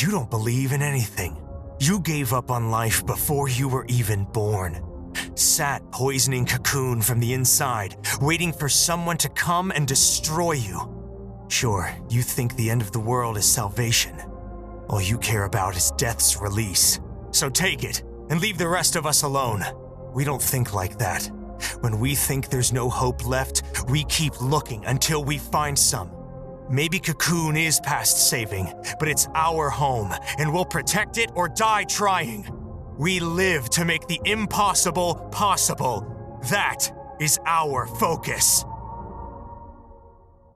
You don't believe in anything. You gave up on life before you were even born. Sat poisoning Cocoon from the inside, waiting for someone to come and destroy you. Sure, you think the end of the world is salvation. All you care about is death's release. So take it, and leave the rest of us alone. We don't think like that. When we think there's no hope left, we keep looking until we find some. Maybe Cocoon is past saving, but it's our home, and we'll protect it or die trying. We live to make the impossible possible. That is our focus.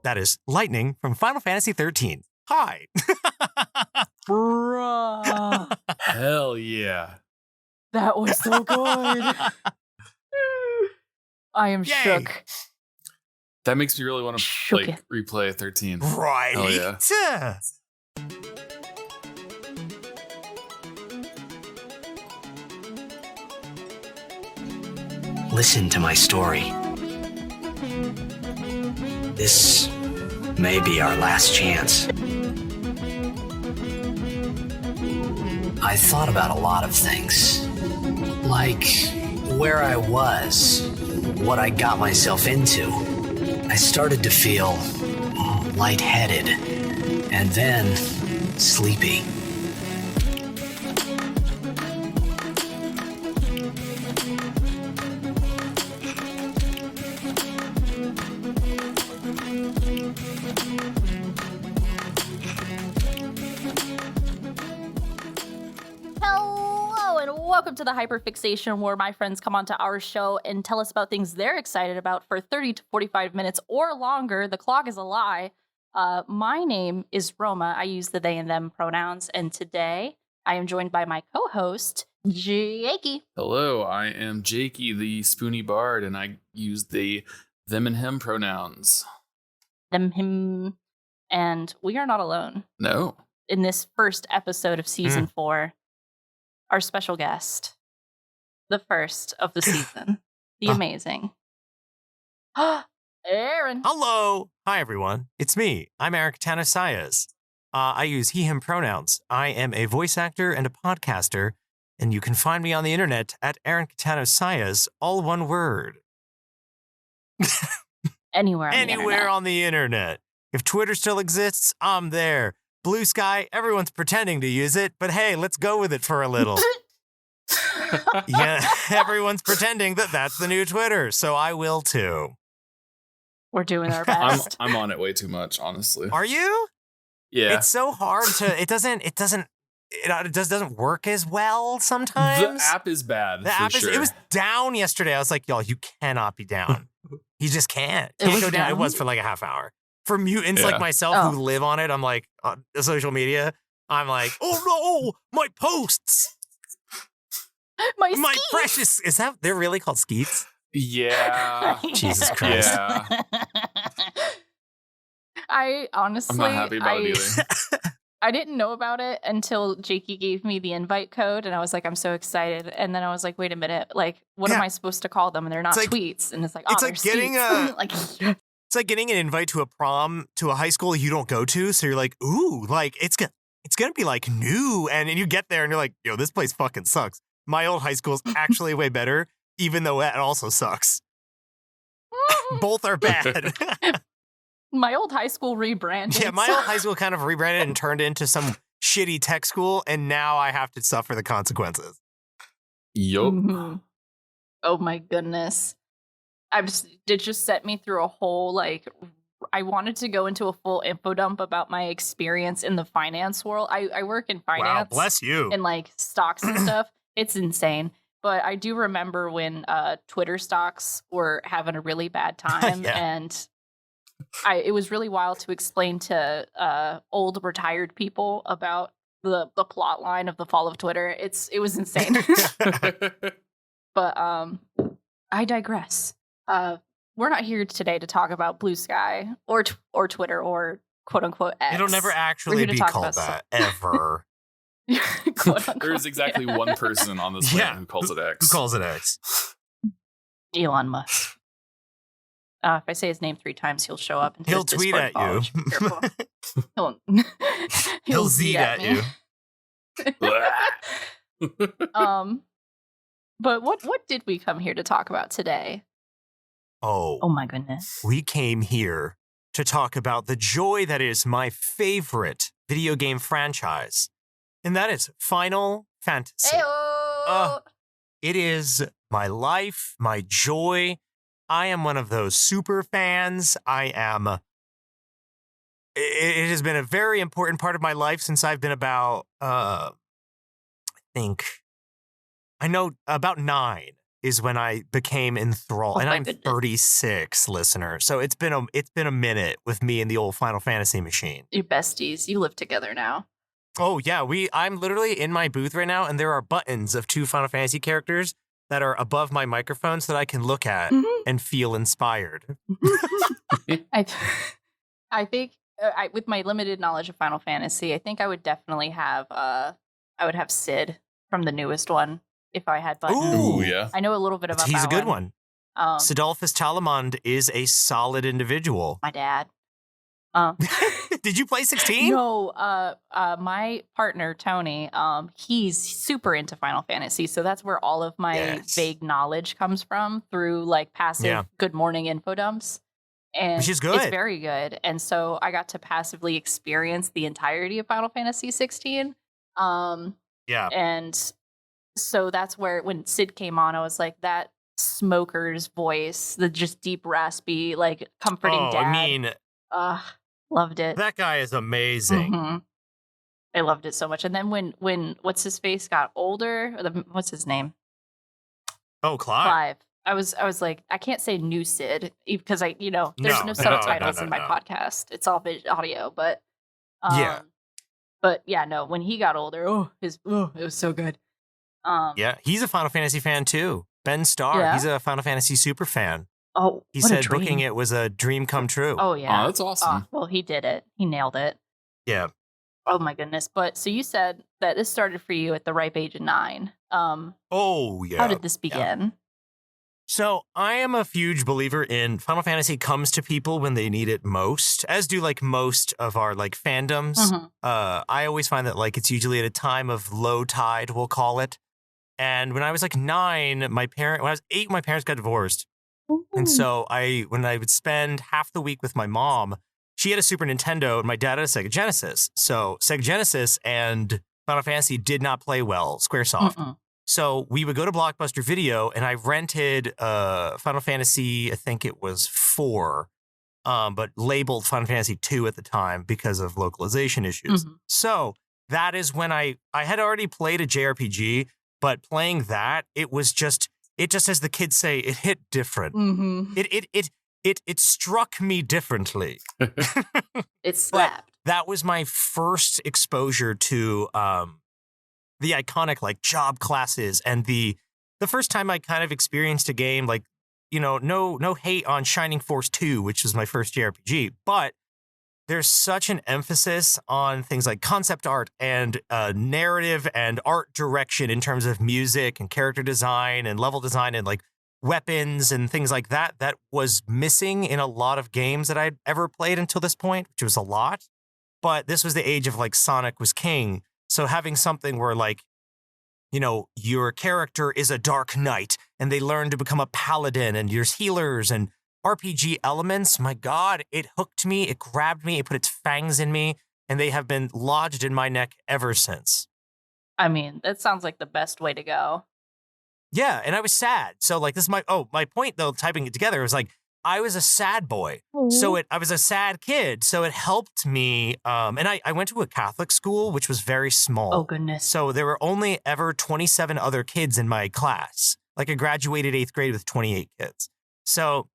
That is Lightning from Final Fantasy XIII. Hi. Bruh. Hell yeah. That was so good. I am shook. That makes me really want to replay 13. Right. Hell yeah. Listen to my story. This may be our last chance. I thought about a lot of things. Like where I was, what I got myself into. I started to feel lightheaded and then sleepy. Welcome to the Hyperfixation, where my friends come onto our show and tell us about things they're excited about for 30 to 45 minutes or longer. The clock is a lie. My name is Roma. I use the they and them pronouns, and today I am joined by my co-host, Jakey. Hello, I am Jakey, the Spoony Bard, and I use the them and him pronouns. Them, him, and we are not alone. No. In this first episode of season 4, our special guest, the first of the season, the amazing Aaron. Hello. Hi, everyone. It's me. I'm Catano-Saez. I use he, him pronouns. I am a voice actor and a podcaster, and you can find me on the internet at Catano-Saez, all one word. Anywhere on the internet. If Twitter still exists, I'm there. Blue Sky, everyone's pretending to use it, but hey, let's go with it for a little. Yeah, everyone's pretending that that's the new Twitter, so I will too. We're doing our best. I'm on it way too much, honestly. Are you? Yeah. It's so hard to. It doesn't work as well sometimes. The app is bad. It was down yesterday. I was like, y'all, you cannot be down. You just can't. Can't go down. It was for like a half hour. For mutants like myself who live on it, I'm like, on social media, I'm like, oh no, my posts. My precious. Is that, they're really called skeets? Yeah. Jesus Christ. Yeah. I honestly, I'm not happy about it either. I didn't know about it until Jakey gave me the invite code, and I was like, I'm so excited. And then I was like, wait a minute, like, what am I supposed to call them? And they're not tweets. And it's like, it's like getting it's like getting an invite to a prom to a high school you don't go to. So you're like, ooh, like it's gonna be like new. And you get there and you're like, yo, this place fucking sucks. My old high school's actually way better, even though it also sucks. Both are bad. My old high school rebranded. Yeah, my old high school kind of rebranded and turned into some shitty tech school, and now I have to suffer the consequences. Yup. Mm-hmm. Oh my goodness. It just set me through a whole, like, I wanted to go into a full info dump about my experience in the finance world. I work in finance. Wow, bless you. And like stocks and stuff. It's insane. But I do remember when Twitter stocks were having a really bad time. And it was really wild to explain to old retired people about the plot line of the fall of Twitter. It was insane. But I digress. We're not here today to talk about Blue Sky or Twitter or quote unquote X. It'll never actually be called that ever. There's exactly one person on this planet who calls it X. Who calls it X? Elon Musk. If I say his name 3 times, he'll show up. And he'll tweet at you. He'll Z at you. But what did we come here to talk about today? Oh my goodness. We came here to talk about the joy that is my favorite video game franchise, and that is Final Fantasy. It is my life, my joy. I am one of those super fans. It has been a very important part of my life since I've been about, I know about 9 is when I became enthralled, and I'm 36, listener. So it's been a minute with me and the old Final Fantasy machine. You besties, you live together now. Oh yeah, I'm literally in my booth right now, and there are buttons of 2 Final Fantasy characters that are above my microphone so that I can look at and feel inspired. I think with my limited knowledge of Final Fantasy, I think I would definitely have Sid from the newest one if I had buttons. Ooh, yeah. I know a little bit about that. He's a good one. Sidolphus Talamond is a solid individual. My dad. Did you play 16? No, my partner Tony, he's super into Final Fantasy, so that's where all of my vague knowledge comes from, through like passive Good Morning info dumps. And which is good. It's very good. And so I got to passively experience the entirety of Final Fantasy 16. And so that's where, when Sid came on, I was like, that smoker's voice, the just deep, raspy, like comforting dad. I mean, loved it. That guy is amazing. Mm-hmm. I loved it so much. And then when what's his face got older, what's his name? Oh, Clive. I was like, I can't say new Sid because there's no subtitles in my podcast. It's all audio, but when he got older, it was so good. He's a Final Fantasy fan too. Ben Starr, he's a Final Fantasy super fan. Oh, he said booking it was a dream come true. Oh yeah, that's awesome. Well, he did it. He nailed it. Yeah. Oh my goodness. But so you said that this started for you at the ripe age of 9. How did this begin? Yeah. So I am a huge believer in Final Fantasy comes to people when they need it most, as do like most of our like fandoms. Mm-hmm. I always find that like it's usually at a time of low tide, we'll call it. And when I was like 9, when I was 8, my parents got divorced. And so when I would spend half the week with my mom, she had a Super Nintendo and my dad had a Sega Genesis. So Sega Genesis and Final Fantasy did not play well, Squaresoft. Mm-mm. So we would go to Blockbuster Video and I rented Final Fantasy, I think it was 4, but labeled Final Fantasy 2 at the time because of localization issues. Mm-hmm. So that is when I had already played a JRPG, but playing that, it just, as the kids say, it hit different. Mm-hmm. It struck me differently. It slapped. That was my first exposure to the iconic like job classes, and the first time I kind of experienced a game like, no hate on Shining Force 2, which was my first JRPG, but there's such an emphasis on things like concept art and narrative and art direction in terms of music and character design and level design and like weapons and things like that was missing in a lot of games that I'd ever played until this point, which was a lot. But this was the age of like Sonic was king. So having something where like, your character is a dark knight and they learn to become a paladin and there's healers and RPG elements, my God, it hooked me, it grabbed me, it put its fangs in me, and they have been lodged in my neck ever since. I mean, that sounds like the best way to go. Yeah, and I was sad. So like this is my point though, typing it together was like, I was a sad boy. So I was a sad kid. So it helped me. And I went to a Catholic school, which was very small. Oh, goodness. So there were only ever 27 other kids in my class. Like I graduated 8th grade with 28 kids. So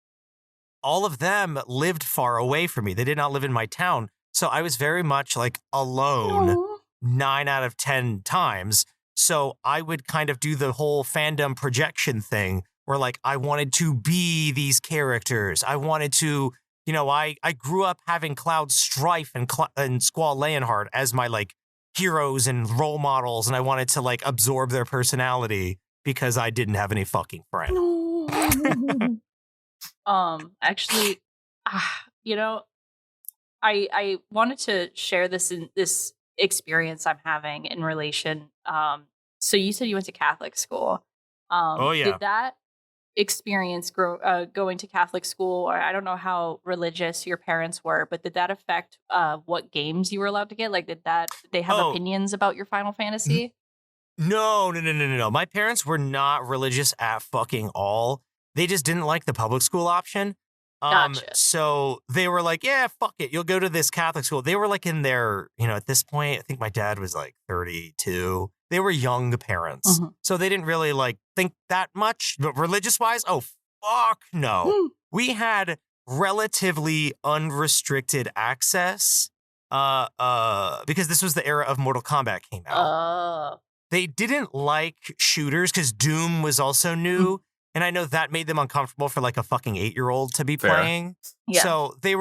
all of them lived far away from me. They did not live in my town. So I was very much like alone 9 out of 10 times. So I would kind of do the whole fandom projection thing where like I wanted to be these characters. I wanted to, I grew up having Cloud Strife and Squall Leonhardt as my like heroes and role models. And I wanted to like absorb their personality because I didn't have any fucking friends. Actually, I wanted to share this experience I'm having in relation. So you said you went to Catholic school. Oh, yeah. Did that experience going to Catholic school, or I don't know how religious your parents were, but did that affect what games you were allowed to get? Like, did they have opinions about your Final Fantasy? No. My parents were not religious at fucking all. They just didn't like the public school option. Gotcha. So they were like, yeah, fuck it. You'll go to this Catholic school. They were like in their, at this point, I think my dad was like 32. They were young parents. Mm-hmm. So they didn't really like think that much. But religious wise, oh, fuck no. We had relatively unrestricted access because this was the era of Mortal Kombat came out. They didn't like shooters because Doom was also new. And I know that made them uncomfortable for like a fucking 8-year-old to be playing. Yeah. So they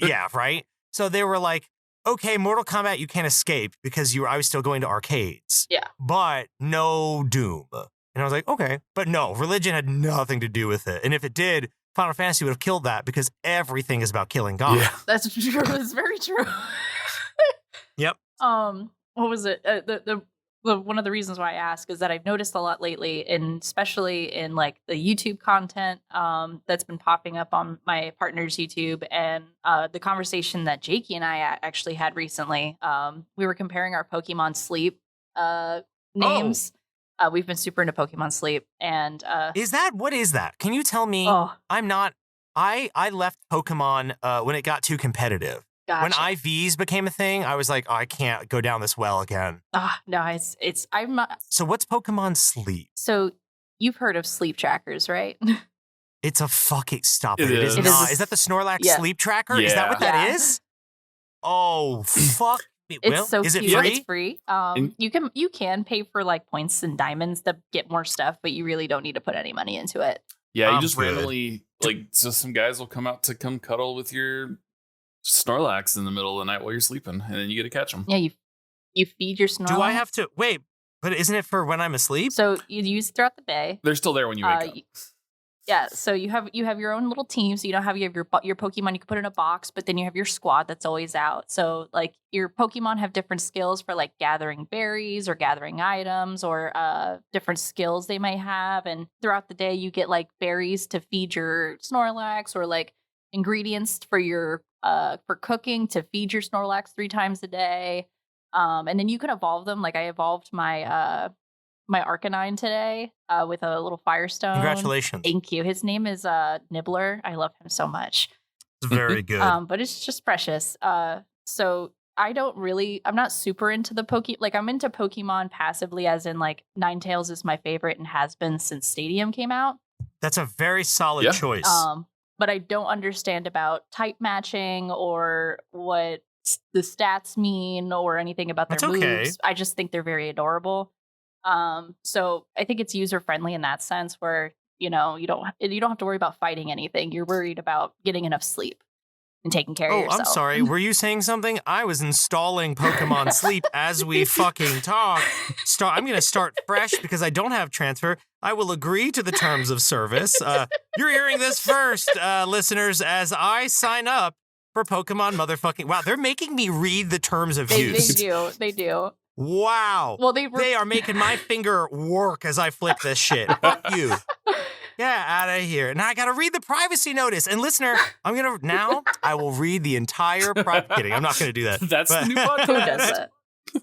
yeah, right? So they were like, okay, Mortal Kombat, you can't escape because I was still going to arcades. Yeah. But no Doom. And I was like, okay. But no, religion had nothing to do with it. And if it did, Final Fantasy would have killed that because everything is about killing God. Yeah. That's true. That's very true. Yep. What was it? One of the reasons why I ask is that I've noticed a lot lately, and especially in like the YouTube content that's been popping up on my partner's YouTube, and the conversation that Jakey and I actually had recently. We were comparing our Pokemon Sleep names. We've been super into Pokemon Sleep, and what is that? Can you tell me? I'm not. I left Pokemon when it got too competitive. Gotcha. When IVs became a thing, I was like, I can't go down this well again. No, I'm not. So what's Pokemon Sleep? So you've heard of sleep trackers, right? It's a fucking stop. It is not. Is that the Snorlax sleep tracker? Yeah. Is that what that is? Oh, fuck. It's so is cute. it free? It's free. You can pay for like points and diamonds to get more stuff, but you really don't need to put any money into it. Yeah, you just randomly so some guys will come out to come cuddle with your Snorlax in the middle of the night while you're sleeping, and then you get to catch them. Yeah, you feed your Snorlax. Do I have to wait? But isn't it for when I'm asleep? So you use it throughout the day. They're still there when you wake up. Yeah, so you have your own little team. So you have your Pokemon you can put in a box, but then you have your squad that's always out. So like your Pokemon have different skills for like gathering berries or gathering items or different skills they may have. And throughout the day, you get like berries to feed your Snorlax or like ingredients for your for cooking to feed your Snorlax 3 times a day. And then you can evolve them. Like I evolved my my Arcanine today with a little Firestone. Congratulations. Thank you. His name is Nibbler. I love him so much. It's very good. But it's just precious. So I'm not super into the I'm into Pokemon passively, as in like Ninetales is my favorite and has been since Stadium came out. That's a very solid choice. But I don't understand about type matching or what the stats mean or anything about their moves. Okay. I just think they're very adorable. So I think it's user friendly in that sense where, you don't have to worry about fighting anything. You're worried about getting enough sleep and taking care of yourself. I'm sorry. Were you saying something? I was installing Pokemon Sleep as we fucking talk. I'm going to start fresh because I don't have transfer. I will agree to the terms of service. You're hearing this first, listeners, as I sign up for Pokemon motherfucking... Wow, they're making me read the terms of use. They do. Wow. Well, they are making my finger work as I flip this shit. Fuck you. Yeah, out of here. Now I got to read the privacy notice. And listener, I will read the entire kidding. I'm not going to do that. That's the new podcast. Who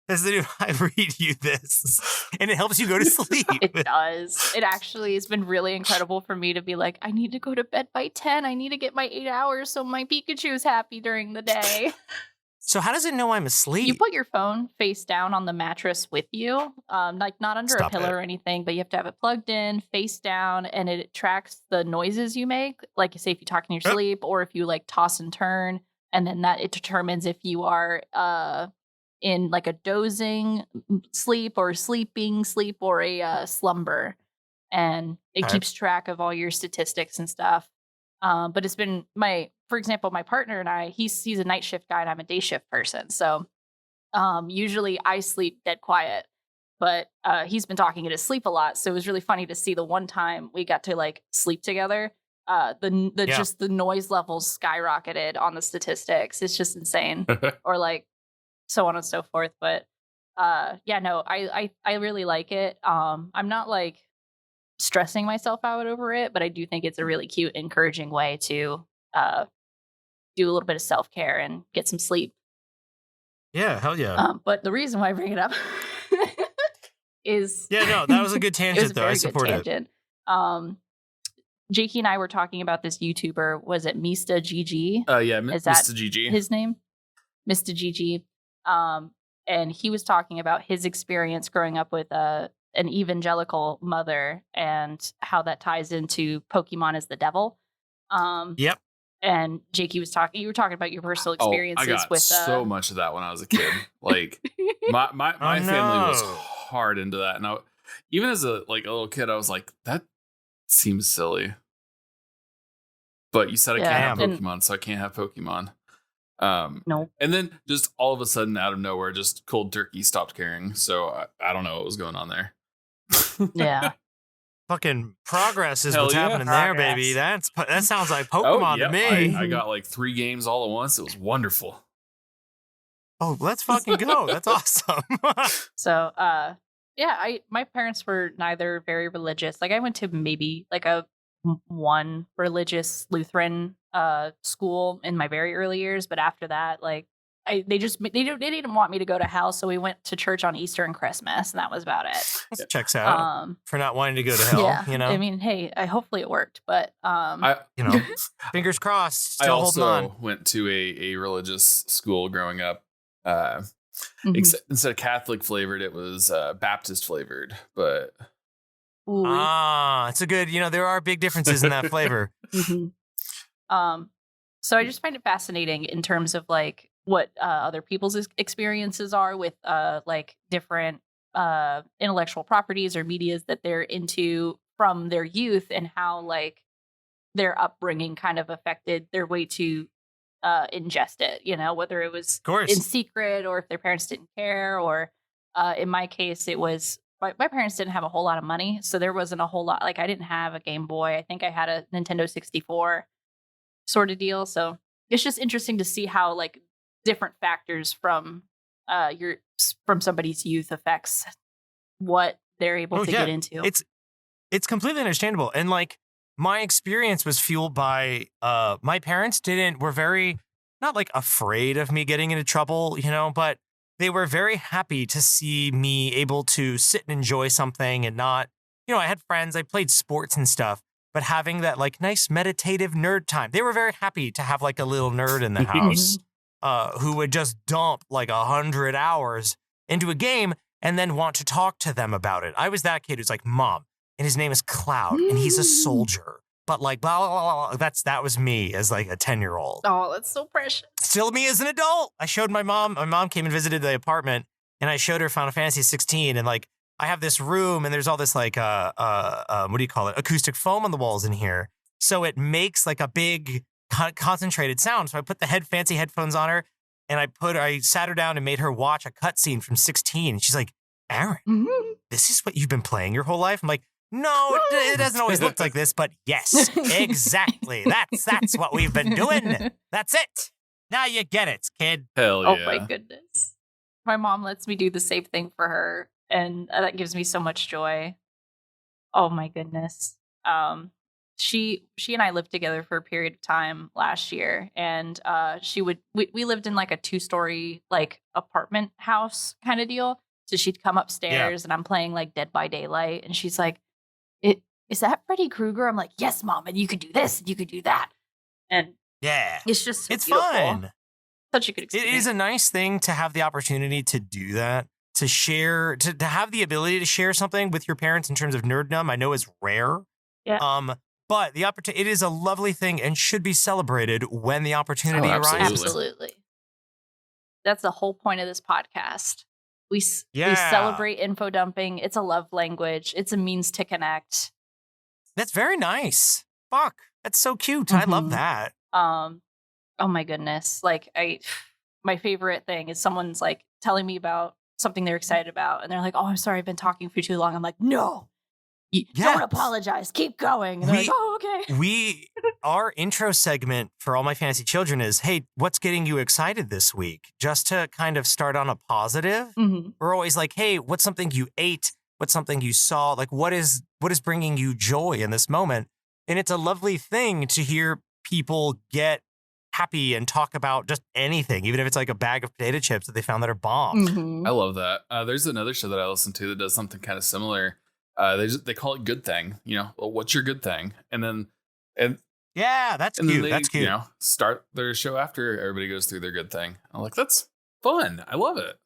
does that? I read you this, and it helps you go to sleep. It does. It actually has been really incredible for me to be like, I need to go to bed by 10. I need to get my 8 hours so my Pikachu's happy during the day. So how does it know I'm asleep? You put your phone face down on the mattress with you, like not under a pillow or anything, but you have to have it plugged in, face down, and it tracks the noises you make. Like, say if you talk in your sleep, or if you like toss and turn, and then it determines if you are in like a dozing sleep or sleeping sleep or a slumber, and it keeps track of all your statistics and stuff. But it's been for example, my partner and I, he's a night shift guy and I'm a day shift person. So usually I sleep dead quiet, but he's been talking in his sleep a lot. So it was really funny to see the one time we got to like sleep together. Just the noise levels skyrocketed on the statistics. It's just insane. Or like so on and so forth. But yeah, no, I really like it. I'm not like stressing myself out over it, but I do think it's a really cute, encouraging way to do a little bit of self-care and get some sleep. Yeah, hell yeah. But the reason why I bring it up is that was a good tangent though. I support it. Jakey and I were talking about this YouTuber. Was it Mr. GG? Yeah, Mr. GG. His name? Mr. GG. And he was talking about his experience growing up with an evangelical mother and how that ties into Pokemon as the devil. Yep. And Jakey was talking. You were talking about your personal experiences. I got with so much of that when I was a kid. Like my family was hard into that, and even as a little kid, I was like, that seems silly. But you said I can't have Pokemon, so I can't have Pokemon. No. And then just all of a sudden, out of nowhere, just cold turkey stopped caring. So I don't know what was going on there. Yeah. Fucking progress is what's happening there, baby. That sounds like Pokemon to me. I got like 3 games all at once. It was wonderful. Oh, let's fucking go. That's awesome. So, my parents were neither very religious. Like I went to maybe like a one religious Lutheran school in my very early years, but after that, like they didn't want me to go to hell, so we went to church on Easter and Christmas, and that was about it. Checks out for not wanting to go to hell. Yeah, you know. I mean, hey, hopefully it worked, but fingers crossed. I Still also holding on. went to a religious school growing up. Instead of Catholic flavored, it was Baptist flavored. But it's a good. There are big differences in that flavor. So I just find it fascinating in terms of like what other people's experiences are with like different intellectual properties or medias that they're into from their youth, and how like their upbringing kind of affected their way to ingest it, whether it was in secret or if their parents didn't care, or in my case, it was my parents didn't have a whole lot of money. So there wasn't a whole lot, like I didn't have a Game Boy. I think I had a Nintendo 64 sort of deal. So it's just interesting to see how like different factors from somebody's youth affects what they're able to get into. It's completely understandable. And like my experience was fueled by my parents were very not like afraid of me getting into trouble, but they were very happy to see me able to sit and enjoy something and not, I had friends, I played sports and stuff, but having that like nice meditative nerd time. They were very happy to have like a little nerd in the house who would just dump like 100 hours into a game and then want to talk to them about it. I was that kid who's like, Mom, and his name is Cloud, and he's a soldier. But like, blah, blah, blah, blah. That was me as like a 10-year-old. Oh, that's so precious. Still me as an adult. I showed my mom. My mom came and visited the apartment, and I showed her Final Fantasy 16. And like, I have this room, and there's all this like, what do you call it? Acoustic foam on the walls in here. So it makes like a big concentrated sound. So I put the fancy headphones on her, and I sat her down and made her watch a cutscene from 16. And she's like, Aaron, this is what you've been playing your whole life? I'm like, no, it doesn't always look like this, but yes, exactly. That's what we've been doing. That's it. Now you get it, kid. Hell yeah. Oh my goodness. My mom lets me do the same thing for her, and that gives me so much joy. Oh my goodness. She and I lived together for a period of time last year, and we lived in like a 2-story like apartment house kind of deal. So she'd come upstairs and I'm playing like Dead by Daylight, and she's like, is that Freddy Krueger? I'm like, yes, Mom, and you could do this, and you could do that. And it's just so beautiful. Fun. Such a good experience. It is a nice thing to have the opportunity to do that, to share, to have the ability to share something with your parents in terms of nerddom. I know is rare. Yeah. But the opportunity, it is a lovely thing and should be celebrated when the opportunity arises. Absolutely. That's the whole point of this podcast. We celebrate info dumping. It's a love language. It's a means to connect. That's very nice. Fuck. That's so cute. I love that. Oh my goodness. Like my favorite thing is someone's like telling me about something they're excited about, and they're like, oh, I'm sorry, I've been talking for too long. I'm like, no, Don't apologize. Keep going. And they're like, oh, okay. Our intro segment for All My Fantasy Children is, hey, what's getting you excited this week? Just to kind of start on a positive. Mm-hmm. We're always like, hey, what's something you ate? What's something you saw? Like, what is bringing you joy in this moment? And it's a lovely thing to hear people get happy and talk about just anything, even if it's like a bag of potato chips that they found that are bomb. Mm-hmm. I love that. There's another show that I listen to that does something kind of similar. They call it Good Thing. Well, what's your good thing? And yeah, that's cute. That's cute. Start their show after everybody goes through their good thing. I'm like, that's fun. I love it.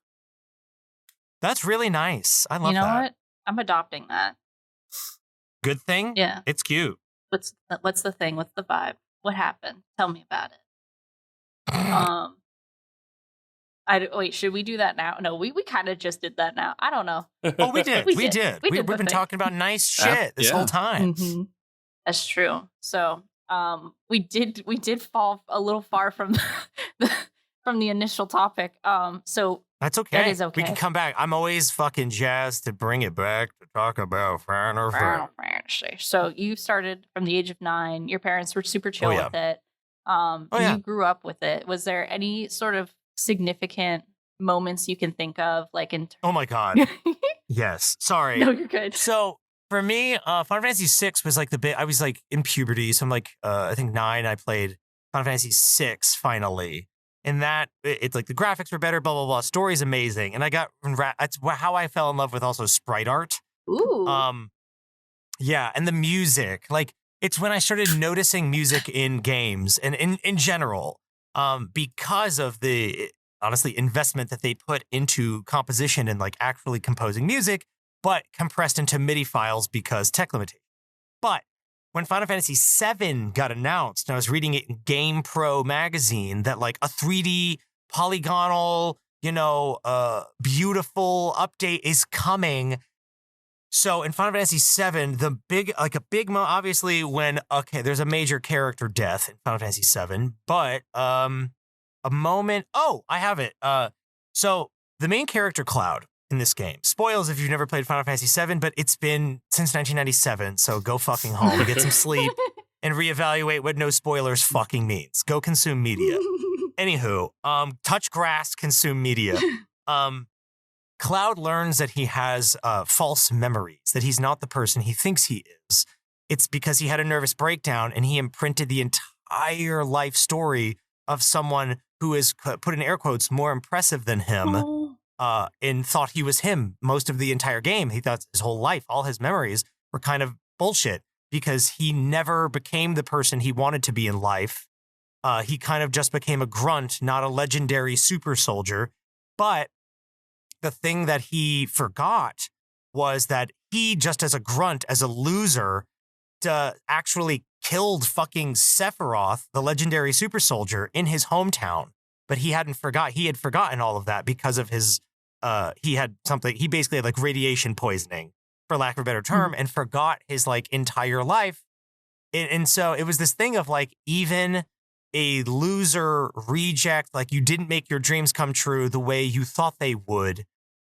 That's really nice. I love that. You know what? I'm adopting that. Good thing? Yeah. It's cute. What's the thing? What's the vibe? What happened? Tell me about it. Wait, should we do that now? No, we kind of just did that now. I don't know. Oh, we did. We did. We've been talking about nice shit this whole time. Mm-hmm. That's true. So, we did fall a little far from from the initial topic. So that's okay. That is okay. We can come back. I'm always fucking jazzed to bring it back to talk about Final Fantasy. So you started from the age of 9. Your parents were super chill with it. You grew up with it. Was there any sort of significant moments you can think of, like in? Oh my god. Yes. Sorry. No, you're good. So for me, Final Fantasy VI was like the bit. I was like in puberty, so I'm like, I think 9. I played Final Fantasy VI finally. And that it's like the graphics were better, blah blah blah. Story's amazing, and I got that's how I fell in love with also sprite art. Ooh. Yeah, and the music. Like it's when I started noticing music in games and in general, because of the honestly investment that they put into composition and like actually composing music, but compressed into MIDI files because tech limitation. But when Final Fantasy VII got announced, and I was reading it in GamePro magazine that like a 3D polygonal, beautiful update is coming. So in Final Fantasy VII, obviously when, there's a major character death in Final Fantasy VII, but a moment, I have it. So the main character, Cloud, in this game. Spoils if you've never played Final Fantasy VII, but it's been since 1997, so go fucking home, get some sleep, and reevaluate what no spoilers fucking means. Go consume media. Anywho, touch grass, consume media. Cloud learns that he has false memories, that he's not the person he thinks he is. It's because he had a nervous breakdown and he imprinted the entire life story of someone who is, put in air quotes, more impressive than him. And thought he was him most of the entire game. He thought his whole life, all his memories were kind of bullshit because he never became the person he wanted to be in life. He kind of just became a grunt, not a legendary super soldier. But the thing that he forgot was that he, just as a grunt, as a loser, actually killed fucking Sephiroth, the legendary super soldier, in his hometown. But he had forgotten all of that because of his, he basically had like radiation poisoning, for lack of a better term, and forgot his like entire life. And so it was this thing of like, even a loser reject, like you didn't make your dreams come true the way you thought they would.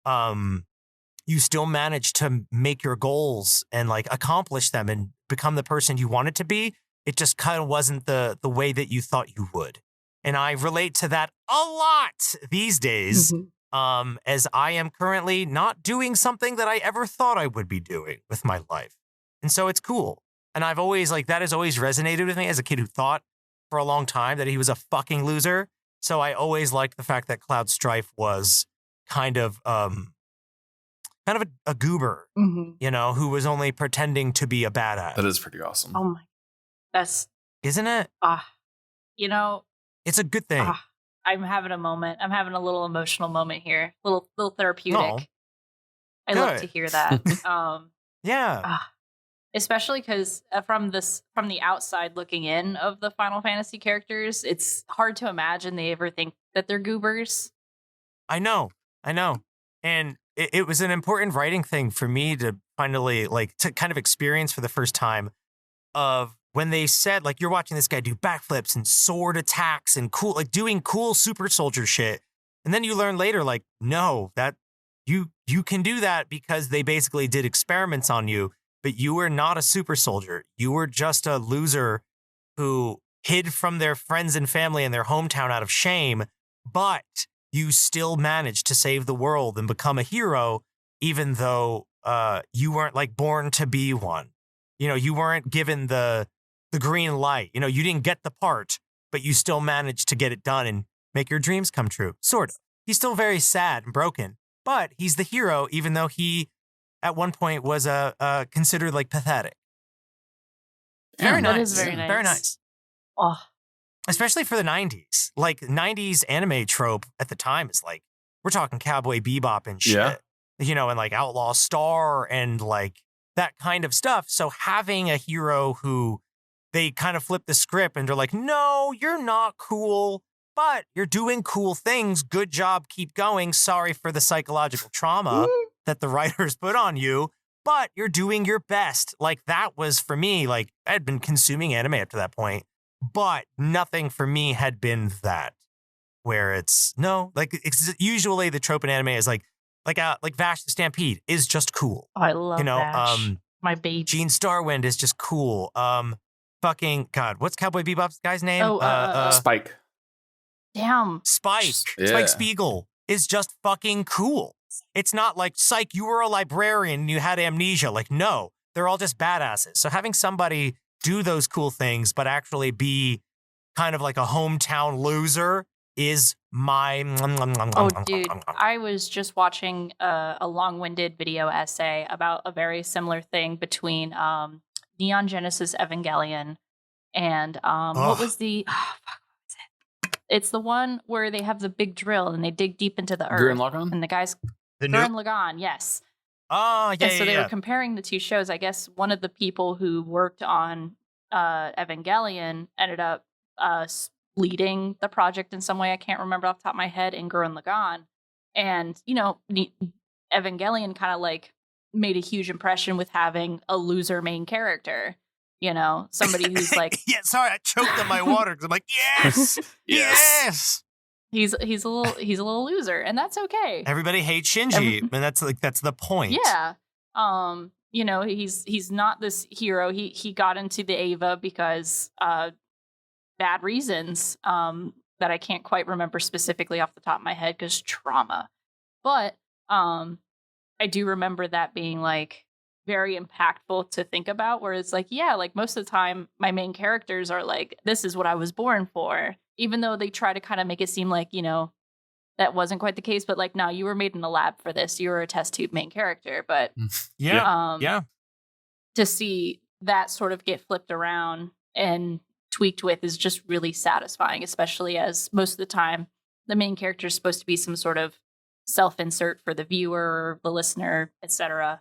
You still managed to make your goals and like accomplish them and become the person you wanted to be. It just kind of wasn't the way that you thought you would. And I relate to that a lot these days, as I am currently not doing something that I ever thought I would be doing with my life. And so it's cool. And I've always, like, that has always resonated with me as a kid who thought for a long time that he was a fucking loser. So I always liked the fact that Cloud Strife was kind of a goober, who was only pretending to be a badass. That is pretty awesome. Oh my, isn't it? It's a good thing. I'm having a moment. I'm having a little emotional moment here. Little therapeutic. I love to hear that. Yeah. Especially because from the outside looking in of the Final Fantasy characters, it's hard to imagine they ever think that they're goobers. I know. And it was an important writing thing for me to finally, like, to kind of experience for the first time of when they said, like, you're watching this guy do backflips and sword attacks and cool, like doing cool super soldier shit. And then you learn later, like, no, that you can do that because they basically did experiments on you. but you were not a super soldier. You were just a loser who hid from their friends and family in their hometown out of shame, but you still managed to save the world and become a hero, even though you weren't like born to be one. You know, you weren't given the green light. You know, you didn't get the part, but you still managed to get it done and make your dreams come true. Sort of. He's still very sad and broken, but he's the hero, even though he at one point was considered like pathetic. Very nice. That is very nice. Very nice. Oh. Especially for the 90s. Like 90s anime trope at the time is like, we're talking Cowboy Bebop and shit. Yeah. You know, and like Outlaw Star and like that kind of stuff. So having a hero who they kind of flip the script and they're like, no, you're not cool, but you're doing cool things. Good job. Keep going. Sorry for the psychological trauma that the writers put on you, but you're doing your best. Like that was for me, like I had been consuming anime up to that point, but nothing for me had been that where it's it's usually the trope in anime is like Vash the Stampede is just cool. Oh, I love Vash. My baby. Gene Starwind is just cool. Fucking God, what's Cowboy Bebop's guy's name? Spike. Damn. Spike. Yeah. Spike Spiegel is just fucking cool. It's not like, psych, you were a librarian and you had amnesia. Like, no, they're all just badasses. So having somebody do those cool things, but actually be kind of like a hometown loser is my... Oh, dude, I was just watching a long-winded video essay about a very similar thing between Neon Genesis Evangelion and what was the... It's the one where they have the big drill and they dig deep into the earth. Gurren Lagann? And the guys... Gurren Lagann, yes. Oh, yeah, so they were comparing the two shows. I guess one of the people who worked on Evangelion ended up leading the project in some way. I can't remember off the top of my head in Gurren Lagann. And, you know, Evangelion kind of like made a huge impression with having a loser main character. You know, somebody who's like... yeah, sorry, I choked on my water because I'm like, yes, yes. He's a little loser, and that's okay. Everybody hates Shinji, and that's the point. Yeah. You know, he's not this hero. He got into the Ava because bad reasons that I can't quite remember specifically off the top of my head because trauma. But I do remember that being like very impactful to think about, where it's like, yeah, like most of the time my main characters are like, this is what I was born for, even though they try to kind of make it seem like, you know, that wasn't quite the case, but like, no, you were made in the lab for this. You were a test tube main character. But to see that sort of get flipped around and tweaked with is just really satisfying, especially as most of the time the main character is supposed to be some sort of self-insert for the viewer, the listener, etc.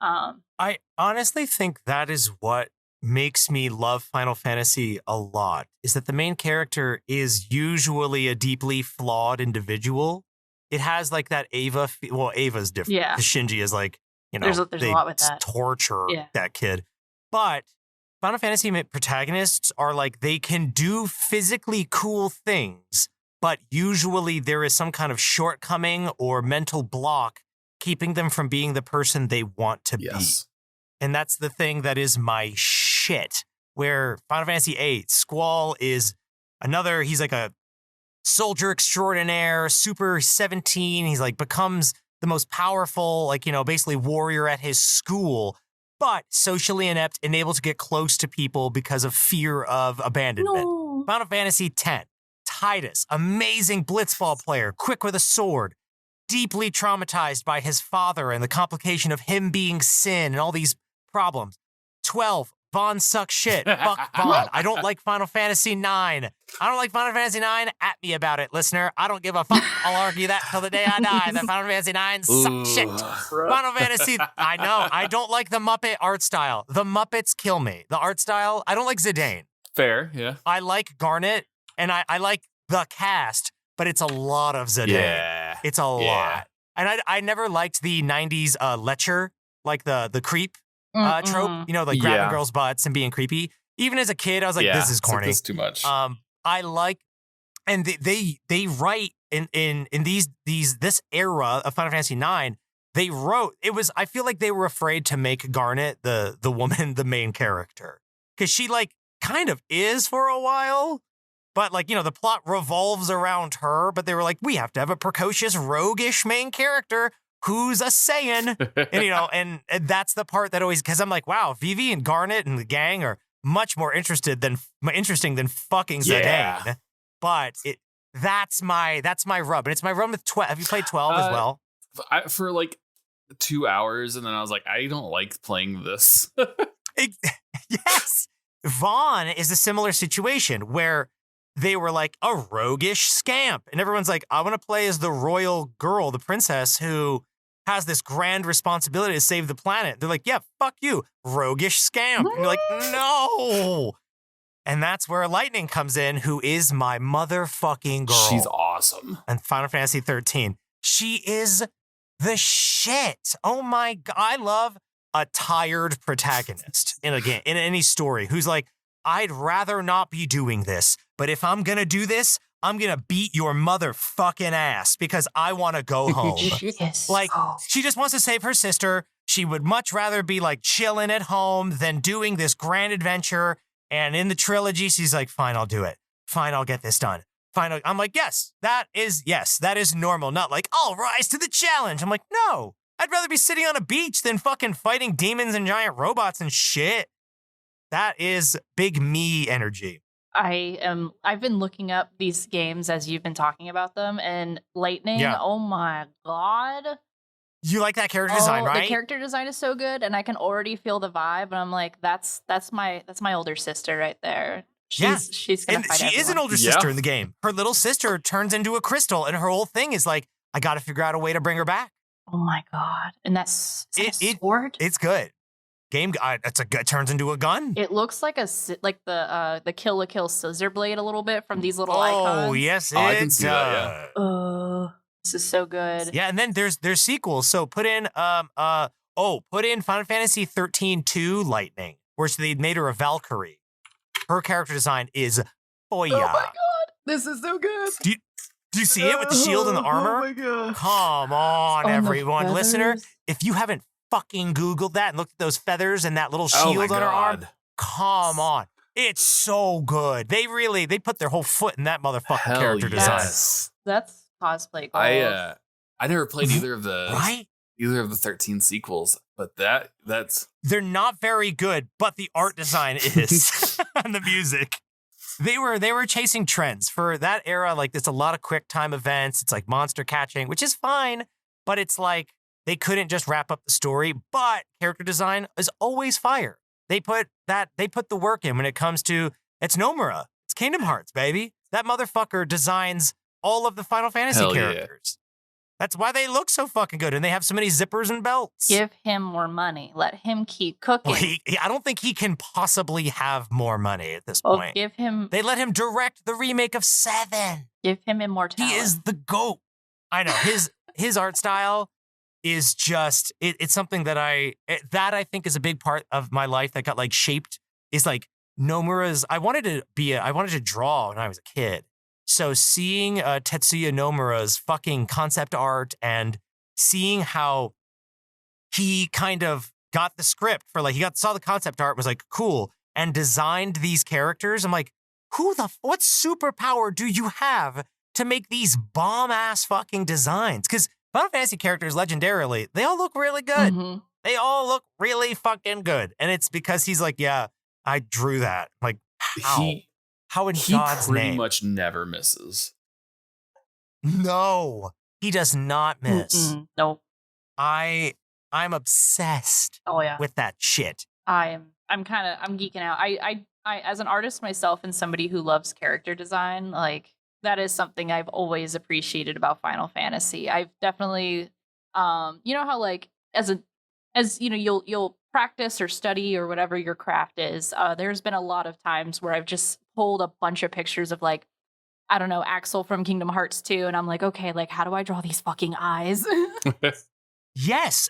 I honestly think that is what makes me love Final Fantasy a lot, is that the main character is usually a deeply flawed individual. It has like that Ava, Ava's different. Yeah. Because Shinji is like, you know, there's a lot with that. Torture that kid. But Final Fantasy protagonists are like, they can do physically cool things, but usually there is some kind of shortcoming or mental block keeping them from being the person they want to be. And that's the thing that is my shit. Where Final Fantasy VIII, Squall is another, he's like a soldier extraordinaire, super 17. He's like becomes the most powerful, like, you know, basically warrior at his school, but socially inept and able to get close to people because of fear of abandonment. No. Final Fantasy X, Tidus, amazing blitzball player, quick with a sword, deeply traumatized by his father and the complication of him being Sin and all these problems. 12, Vaughn sucks shit. Fuck Vaughn. I don't like Final Fantasy IX. I don't like Final Fantasy IX. At me about it, listener. I don't give a fuck. I'll argue that till the day I die. That Final Fantasy IX sucks shit. Final Fantasy, I know. I don't like the Muppet art style. The Muppets kill me. The art style, I don't like Zidane. Fair, yeah. I like Garnet, and I like the cast, but it's a lot of Zidane. Yeah. It's a lot. And I never liked the 90s Lecher, like the creep trope, you know, like grabbing girls' butts and being creepy. Even as a kid, I was like, this is corny. This is too much. I like, and they write in this era of Final Fantasy IX, they wrote, I feel like they were afraid to make Garnet, the woman, the main character. Because she, like, kind of is for a while. But, like, the plot revolves around her. But they were like, we have to have a precocious, roguish main character who's a Saiyan. And, and that's the part that always, because I'm like, wow, Vivi and Garnet and the gang are much more interesting than fucking Zidane. But that's my rub. And it's my rub with 12. Have you played 12 as well? For like 2 hours, and then I was like, I don't like playing this. Yes. Vaughn is a similar situation where they were like a roguish scamp. And everyone's like, I want to play as the royal girl, the princess who has this grand responsibility to save the planet. They're like, yeah, fuck you, roguish scamp. And you're like, no. And that's where Lightning comes in, who is my motherfucking girl. She's awesome. And Final Fantasy 13. She is the shit. Oh my God. I love a tired protagonist in a game, in any story, who's like, I'd rather not be doing this, but if I'm going to do this, I'm going to beat your motherfucking ass because I want to go home. Yes. Like, she just wants to save her sister. She would much rather be like chilling at home than doing this grand adventure. And in the trilogy, she's like, fine, I'll do it. Fine, I'll get this done. Fine. I'm like, yes, that is normal. Not like, I'll rise to the challenge. I'm like, no, I'd rather be sitting on a beach than fucking fighting demons and giant robots and shit. That is big me energy. I've been looking up these games as you've been talking about them, and Lightning, oh my God. You like that character design, right? The character design is so good, and I can already feel the vibe, and I'm like, that's my older sister right there. She's gonna fight everyone. She is an older sister in the game. Her little sister turns into a crystal, and her whole thing is like, I gotta figure out a way to bring her back. Oh my God. And that's a sword? It's good. Game, it turns into a gun. It looks like the Kill la Kill scissor blade a little bit from these little icons. Oh yes, I can see that. Yeah. This is so good. Yeah, and then there's sequels. So put in Final Fantasy 13-2 Lightning, where they made her a Valkyrie. Her character design is Oya. Oh my God, this is so good. Do you see it with the shield and the armor? Oh my God. Come on, everyone, listener. If you haven't fucking Googled that and looked at those feathers and that little shield on her arm, come on. It's so good. They put their whole foot in that motherfucking character design. That's cosplay goals. I never played either of the either of the 13 sequels, but that's they're not very good, but the art design is and the music. They were chasing trends for that era. Like, there's a lot of quick time events. It's like monster catching, which is fine, but it's like they couldn't just wrap up the story. But character design is always fire. They put the work in when it comes to, it's Nomura. It's Kingdom Hearts, baby. That motherfucker designs all of the Final Fantasy characters. That's why they look so fucking good, and they have so many zippers and belts. Give him more money. Let him keep cooking. Well, I don't think he can possibly have more money at this point. Give him. They let him direct the remake of 7. Give him immortality. He is the GOAT. I know his art style is just it's something that I think is a big part of my life that got like shaped. Is like Nomura's. I wanted to draw when I was a kid. So seeing Tetsuya Nomura's fucking concept art and seeing how he kind of got the script for like, saw the concept art, was like, cool, and designed these characters. I'm like, what superpower do you have to make these bomb-ass fucking designs? Because Final Fantasy characters, legendarily, they all look really good. Mm-hmm. They all look really fucking good. And it's because he's like, yeah, I drew that. Like, how in God's name? He pretty much never misses. No, he does not miss. No. I'm obsessed with that shit. I'm geeking out. I as an artist myself and somebody who loves character design, like, that is something I've always appreciated about Final Fantasy. I've definitely you know how like as you know, you'll practice or study or whatever your craft is. There's been a lot of times where I've just pulled a bunch of pictures of like, I don't know, Axel from Kingdom Hearts 2, and I'm like, okay, like, how do I draw these fucking eyes? Yes,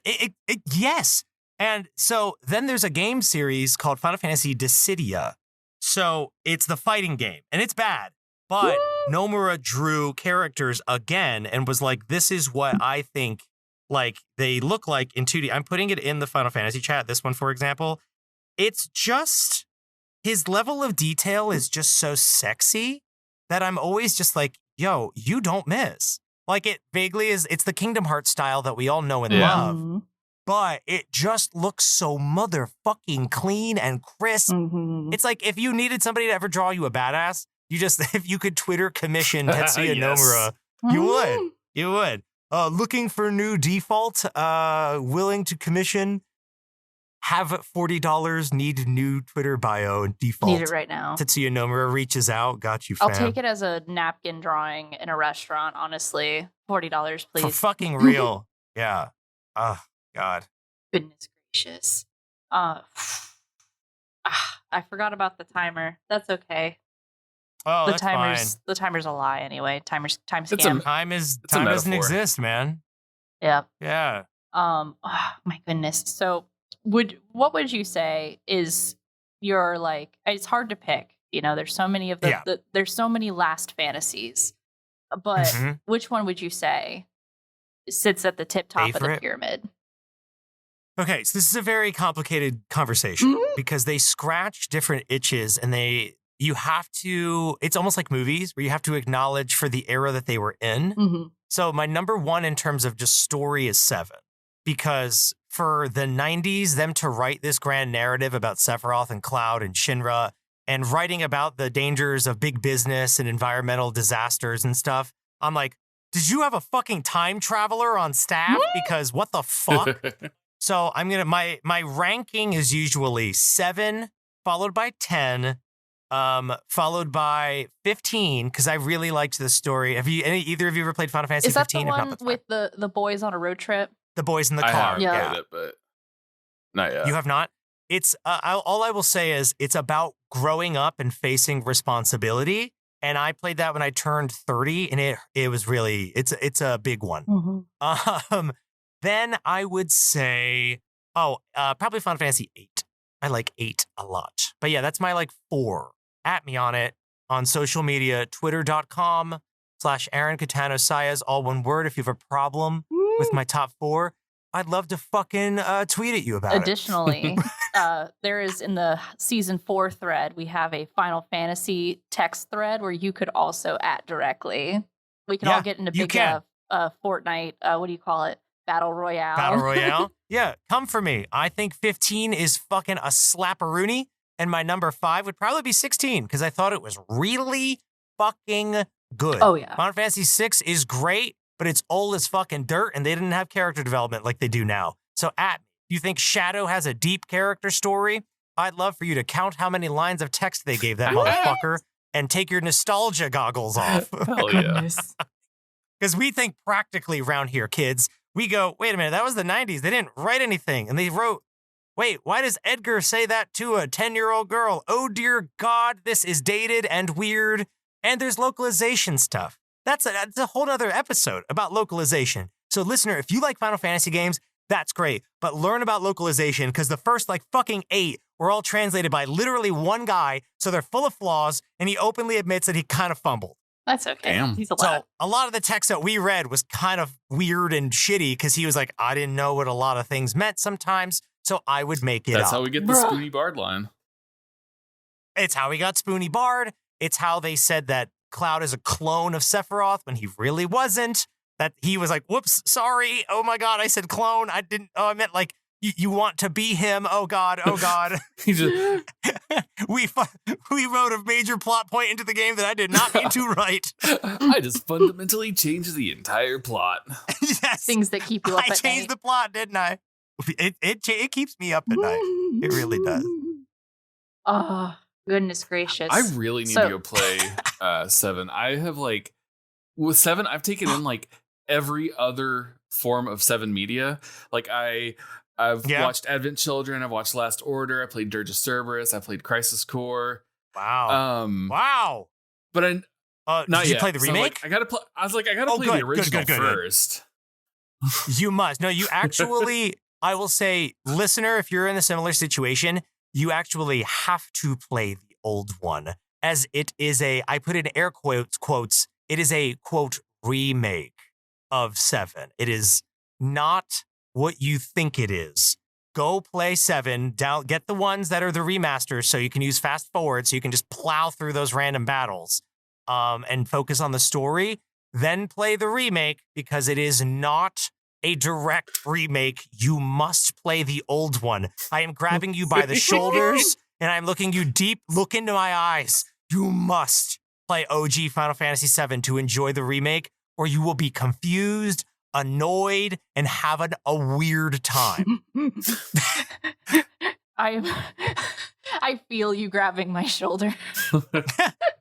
yes. And so then there's a game series called Final Fantasy Dissidia. So it's the fighting game, and it's bad. But Nomura drew characters again and was like, this is what I think like they look like in 2D. I'm putting it in the Final Fantasy chat. This one, for example, it's just his level of detail is just so sexy that I'm always just like, yo, you don't miss. Like it vaguely is. It's the Kingdom Hearts style that we all know and love, but it just looks so motherfucking clean and crisp. It's like if you needed somebody to ever draw you a badass, if you could Twitter commission Tetsuya Nomura, you would. Looking for new default, willing to commission, have $40, need new Twitter bio and default. Need it right now. Tetsuya Nomura reaches out, got you, fam. I'll take it as a napkin drawing in a restaurant, honestly. $40, please. For fucking real. Yeah. Oh, God. Goodness gracious. I forgot about the timer. That's okay. Oh, that's fine. The timer's a lie anyway. Time scam. Time doesn't exist, man. Yeah. Yeah. Oh, my goodness. So what would you say is your like? It's hard to pick. You know, there's so many of there's so many last fantasies, but which one would you say sits at the top of the pyramid? Okay, so this is a very complicated conversation because they scratch different itches and you have to, it's almost like movies where you have to acknowledge for the era that they were in. So my number one in terms of just story is 7, because for the 90s, them to write this grand narrative about Sephiroth and Cloud and Shinra and writing about the dangers of big business and environmental disasters and stuff, I'm like, did you have a fucking time traveler on staff? Because what the fuck? So I'm going to, my ranking is usually 7, followed by 10, followed by 15, because I really liked the story. Have you either of you ever played Final Fantasy 15? Is that the one with the boys on a road trip? The boys in the car. I have played it, but not yet. You have not? It's all I will say is it's about growing up and facing responsibility. And I played that when I turned 30, and it was really it's a big one. Then I would say probably Final Fantasy 8. I like 8 a lot. But yeah, that's my like 4. At me on it on social media, twitter.com/Aaron Catano-Saez, all one word. If you have a problem with my top 4, I'd love to fucking tweet at you about it. Additionally, there is in the season 4 thread, we have a Final Fantasy text thread where you could also @ directly. We can all get into big Fortnite, what do you call it? Battle Royale. Battle Royale? Yeah, come for me. I think 15 is fucking a slapperoonie. And my number 5 would probably be 16 because I thought it was really fucking good. Oh, yeah. Final Fantasy 6 is great, but it's old as fucking dirt and they didn't have character development like they do now. So you think Shadow has a deep character story? I'd love for you to count how many lines of text they gave that motherfucker and take your nostalgia goggles off. Hell yeah. Because we think practically around here, kids. We go, wait a minute, that was the 90s. They didn't write anything. And they wrote, wait, why does Edgar say that to a 10-year-old girl? Oh, dear God, this is dated and weird. And there's localization stuff. That's a whole other episode about localization. So listener, if you like Final Fantasy games, that's great. But learn about localization because the first like fucking 8 were all translated by literally one guy. So they're full of flaws. And he openly admits that he kind of fumbled. That's okay. Damn. He's a lot. So a lot of the text that we read was kind of weird and shitty because he was like, I didn't know what a lot of things meant sometimes. So I would make it up. That's how we get the Spoony Bard line. It's how he got Spoony Bard. It's how they said that Cloud is a clone of Sephiroth when he really wasn't. That he was like, whoops, sorry. Oh my God, I said clone. I meant like, you want to be him. Oh God, oh God. We wrote a major plot point into the game that I did not mean to write. I just fundamentally changed the entire plot. Yes. Things that keep you up at night. I changed the plot, didn't I? It keeps me up at night. It really does. Oh, goodness gracious. I really need to go play 7. I have like, with 7, I've taken in like every other form of 7 media. Like I've watched Advent Children. I've watched Last Order. I played Dirge of Cerberus. I played Crisis Core. Wow. Wow. But I not did yet. You play the remake? I gotta play the original first. You must. No, you actually. I will say, listener, if you're in a similar situation, you actually have to play the old one, as it is I put in air quotes. It is a quote remake of 7. It is not what you think it is. Go play 7, get the ones that are the remasters so you can use fast forward so you can just plow through those random battles and focus on the story. Then play the remake because it is not a direct remake. You must play the old one. I am grabbing you by the shoulders and I'm looking you deep. Look into my eyes. You must play OG Final Fantasy VII to enjoy the remake, or you will be confused, annoyed, and have a weird time. I feel you grabbing my shoulder.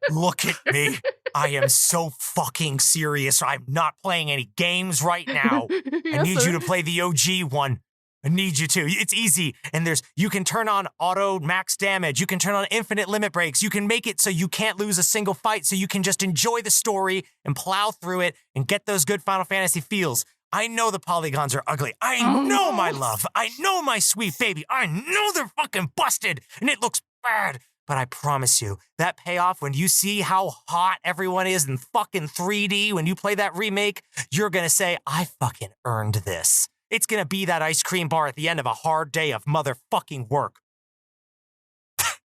Look at me. I am so fucking serious. I'm not playing any games right now. I need you to play the OG one. I need you to. It's easy. And you can turn on auto max damage. You can turn on infinite limit breaks. You can make it so you can't lose a single fight, so you can just enjoy the story and plow through it and get those good Final Fantasy feels. I know the polygons are ugly. I know my love. I know my sweet baby. I know they're fucking busted and it looks bad. But I promise you, that payoff when you see how hot everyone is in fucking 3D, when you play that remake, you're going to say, I fucking earned this. It's going to be that ice cream bar at the end of a hard day of motherfucking work.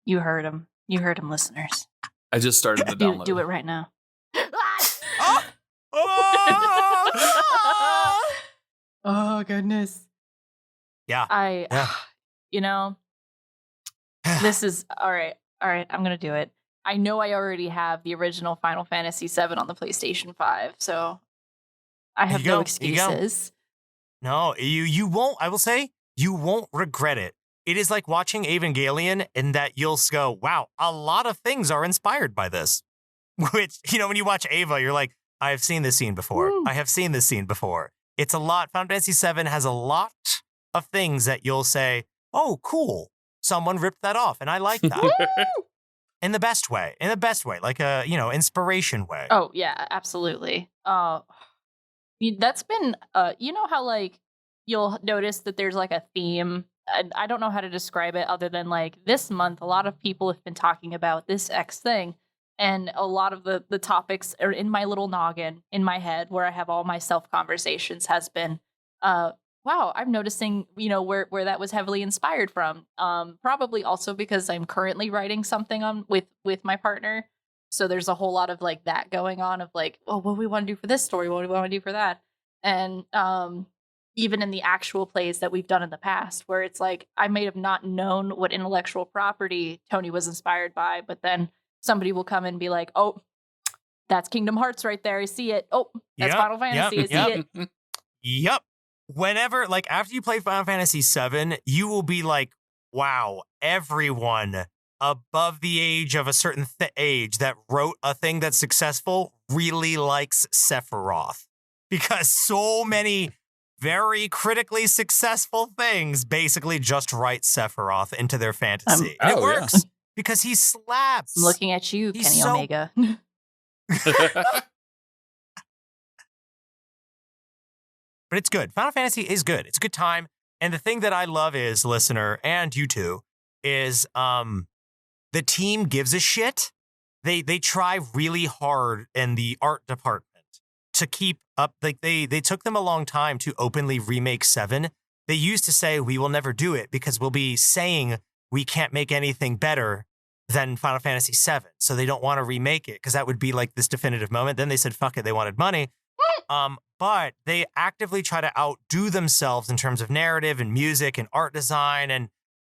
You heard him. You heard him, listeners. I just started the download. Do it right now. Oh, goodness. Yeah. This is, all right, I'm going to do it. I know I already have the original Final Fantasy VII on the PlayStation 5, so I have no excuses. No, you won't, I will say, you won't regret it. It is like watching Evangelion in that you'll go, wow, a lot of things are inspired by this. Which, when you watch Ava, you're like, I have seen this scene before. Woo. I have seen this scene before. It's a lot. Final Fantasy VII has a lot of things that you'll say, oh, cool. Someone ripped that off, and I like that. In the best way, like a, inspiration way. Oh, yeah, absolutely. That's been, how, like, you'll notice that there's, like, a theme. I don't know how to describe it other than, like, this month, a lot of people have been talking about this X thing. And a lot of the topics are in my little noggin, in my head, where I have all my self-conversations has been, wow, I'm noticing, where that was heavily inspired from. Probably also because I'm currently writing something on with my partner. So there's a whole lot of like that going on of like, oh, what do we want to do for this story? What do we want to do for that? And even in the actual plays that we've done in the past, where it's like, I may have not known what intellectual property Tony was inspired by, but then somebody will come and be like, oh, that's Kingdom Hearts right there. I see it. Oh, that's Final Fantasy. I see it. Yep. Whenever, like, after you play Final Fantasy VII, you will be like, wow, everyone above the age of a certain age that wrote a thing that's successful really likes Sephiroth. Because so many very critically successful things basically just write Sephiroth into their fantasy. And it works because he slaps. I'm looking at you, Kenny Omega. But it's good. Final Fantasy is good. It's a good time. And the thing that I love is, listener, and you too, is the team gives a shit. They try really hard in the art department to keep up. Like they took them a long time to openly remake 7. They used to say, we will never do it because we'll be saying we can't make anything better than Final Fantasy 7. So they don't want to remake it because that would be like this definitive moment. Then they said, fuck it. They wanted money. But they actively try to outdo themselves in terms of narrative and music and art design. And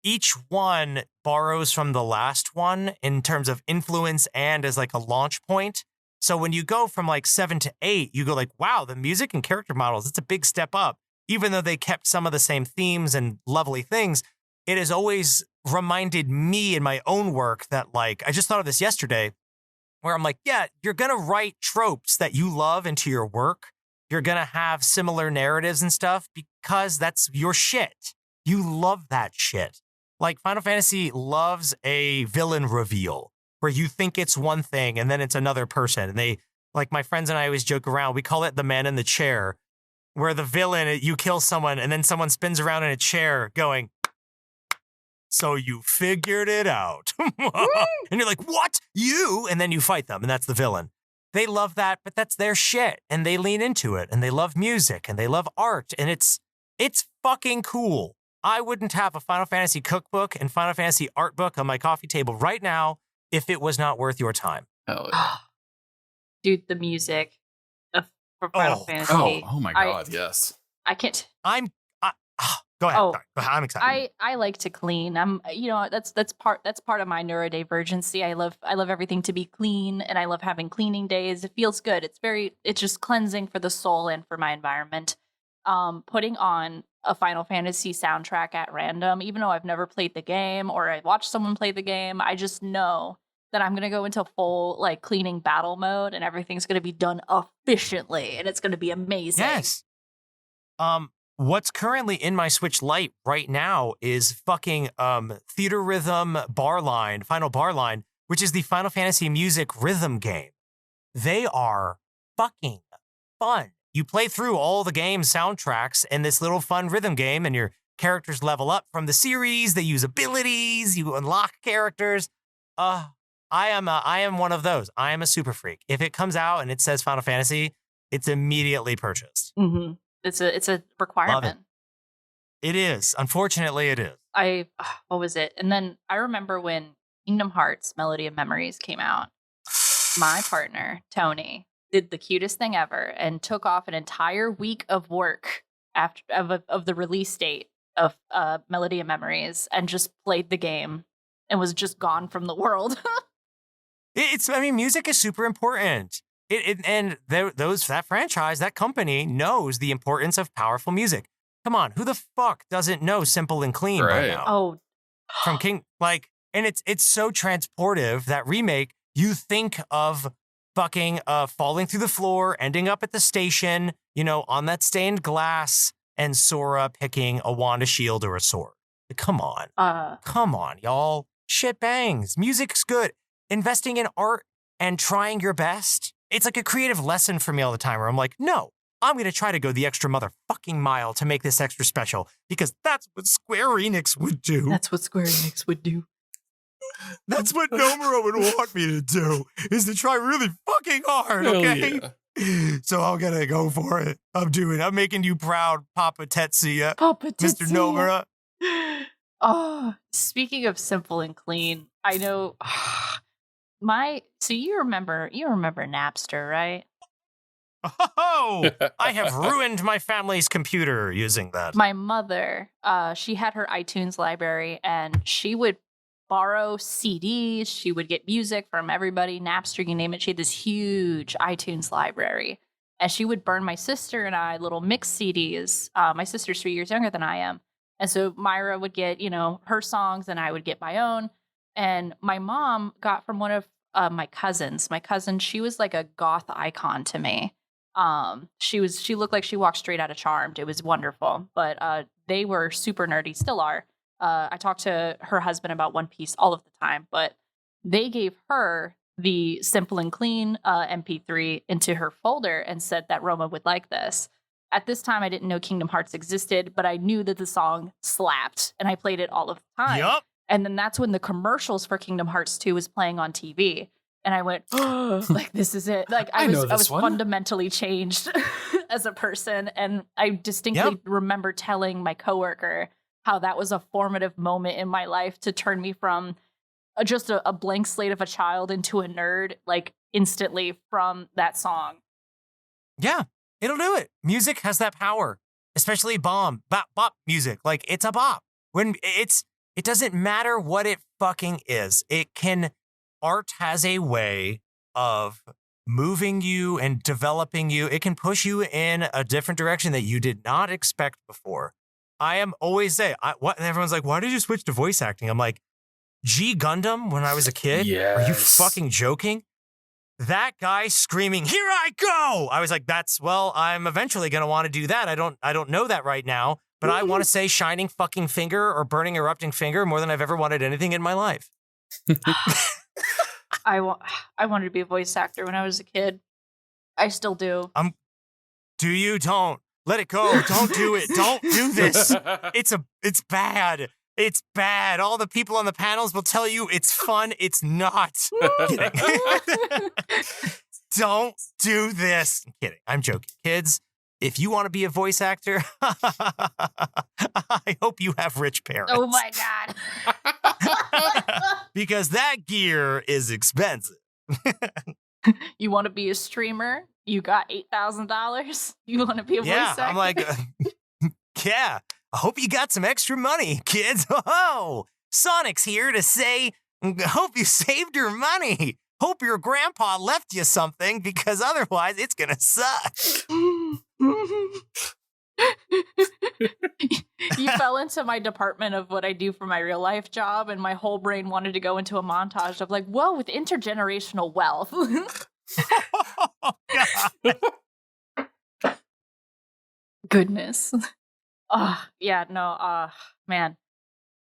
each one borrows from the last one in terms of influence and as like a launch point. So when you go from like 7 to 8, you go like, wow, the music and character models, it's a big step up. Even though they kept some of the same themes and lovely things, it has always reminded me in my own work that like, I just thought of this yesterday where I'm like, yeah, you're going to write tropes that you love into your work. You're going to have similar narratives and stuff because that's your shit. You love that shit. Like Final Fantasy loves a villain reveal where you think it's one thing and then it's another person. And they, like my friends and I always joke around, we call it the man in the chair, where the villain, you kill someone and then someone spins around in a chair going, so you figured it out. And you're like, what? You? And then you fight them and that's the villain. they love that, but that's their shit. And they lean into it and they love music and they love art. And it's fucking cool. I wouldn't have a Final Fantasy cookbook and Final Fantasy art book on my coffee table right now if it was not worth your time. Hell yeah. Dude, the music for Final Fantasy. Oh my God, yes. I can't. Go ahead. Sorry. I'm excited. I like to clean. That's part of my neurodivergency. I love everything to be clean, and I love having cleaning days. It feels good. It's just cleansing for the soul and for my environment. Putting on a Final Fantasy soundtrack at random, even though I've never played the game or I watched someone play the game, I just know that I'm going to go into full like cleaning battle mode and everything's going to be done efficiently and it's going to be amazing. Yes. What's currently in my Switch Lite right now is fucking Theater Rhythm Final Bar Line, which is the Final Fantasy music rhythm game. They are fucking fun. You play through all the game's soundtracks in this little fun rhythm game, and your characters level up from the series. They use abilities. You unlock characters. I am one of those. I am a super freak. If it comes out and it says Final Fantasy, it's immediately purchased. Mm-hmm. It's a requirement. It is. Unfortunately, it is. What was it? And then I remember when Kingdom Hearts Melody of Memories came out. My partner, Tony, did the cutest thing ever and took off an entire week of work of the release date of Melody of Memories and just played the game and was just gone from the world. Music is super important. That franchise, that company knows the importance of powerful music. Come on, who the fuck doesn't know Simple and Clean by now? Oh, from King, and it's so transportive, that remake. You think of fucking falling through the floor, ending up at the station, on that stained glass, and Sora picking a wand, a shield, or a sword. Come on, y'all. Shit bangs. Music's good. Investing in art and trying your best. It's like a creative lesson for me all the time where I'm like, no, I'm going to try to go the extra motherfucking mile to make this extra special because that's what Square Enix would do. That's what Square Enix would do. That's what Nomura would want me to do, is to try really fucking hard, okay? Yeah. So I'm going to go for it. I'm making you proud, Papa Tetsuya. Papa Tetsuya. Mr. Nomura. Oh, speaking of Simple and Clean, I know... So you remember Napster, right? Oh, I have ruined my family's computer using that. My mother, she had her iTunes library and she would borrow CDs. She would get music from everybody, Napster, you name it. She had this huge iTunes library and she would burn my sister and I little mix CDs. My sister's 3 years younger than I am. And so Myra would get, her songs and I would get my own. And my mom got from one of my cousins. My cousin, she was like a goth icon to me. She looked like she walked straight out of Charmed. It was wonderful. But they were super nerdy, still are. I talked to her husband about One Piece all of the time, but they gave her the Simple and Clean MP3 into her folder and said that Roma would like this. At this time, I didn't know Kingdom Hearts existed, but I knew that the song slapped, and I played it all of the time. Yup. And then that's when the commercials for Kingdom Hearts 2 was playing on TV. And I went, oh, like, this is it. Like, I was fundamentally changed as a person. And I distinctly remember telling my coworker how that was a formative moment in my life to turn me from just a blank slate of a child into a nerd, like, instantly from that song. Yeah, it'll do it. Music has that power, especially bop music. Like, it's a bop. It doesn't matter what it fucking is. Art has a way of moving you and developing you. It can push you in a different direction that you did not expect before. I am always everyone's like, why did you switch to voice acting? I'm like, G Gundam when I was a kid? Yes. Are you fucking joking? That guy screaming, here I go! I was like, I'm eventually going to want to do that. I don't know that right now. But I want to say shining fucking finger or burning erupting finger more than I've ever wanted anything in my life. I wanted to be a voice actor when I was a kid. I still do. Do you? Don't. Let it go. Don't do it. Don't do this. It's bad. It's bad. All the people on the panels will tell you it's fun. It's not. don't do this. I'm kidding. I'm joking. Kids, if you want to be a voice actor, I hope you have rich parents. Oh my God. Because that gear is expensive. You want to be a streamer? You got $8,000? You want to be a voice actor? I'm like, yeah, I hope you got some extra money, kids. Oh, Sonic's here to say, hope you saved your money. Hope your grandpa left you something, because otherwise it's going to suck. You fell into my department of what I do for my real life job, and my whole brain wanted to go into a montage of like, whoa, with intergenerational wealth. Oh, God. Goodness. Oh, yeah, no, man.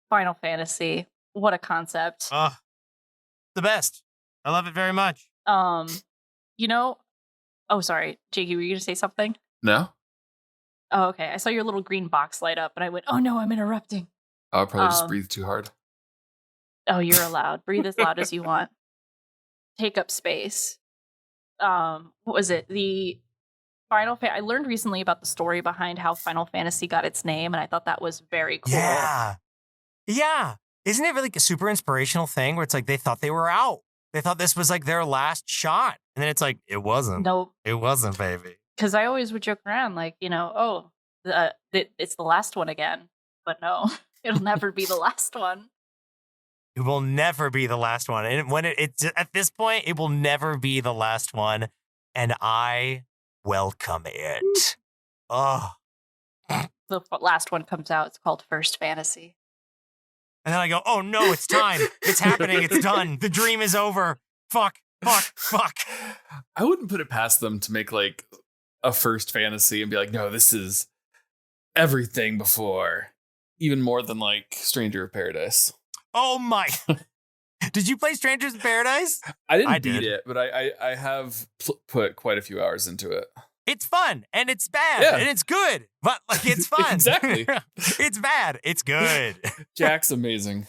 Final Fantasy. What a concept. The best. I love it very much. You know, oh, sorry. Jakey, were you going to say something? No? Oh, okay. I saw your little green box light up, and I went, oh no, I'm interrupting. I'll probably just breathe too hard. Oh, you're allowed. Breathe as loud as you want. Take up space. What was it? The I learned recently about the story behind how Final Fantasy got its name, and I thought that was very cool. Yeah. Isn't it really a super inspirational thing where it's like they thought they were out? They thought this was like their last shot. And then it's like, it wasn't. Nope. It wasn't, baby. Because I always would joke around like, it's the last one again. But no, it'll never be the last one. It will never be the last one. And when it's at this point, it will never be the last one. And I welcome it. Oh. The last one comes out. It's called First Fantasy. And then I go, oh no, it's time. It's happening. It's done. The dream is over. Fuck. I wouldn't put it past them to make like a First Fantasy and be like, no, this is everything before. Even more than like Stranger of Paradise. Oh my. Did you play Strangers in Paradise? I didn't beat it, but I have put quite a few hours into it. It's fun and it's bad and it's good, but like it's fun. Exactly. It's bad. It's good. Jack's amazing.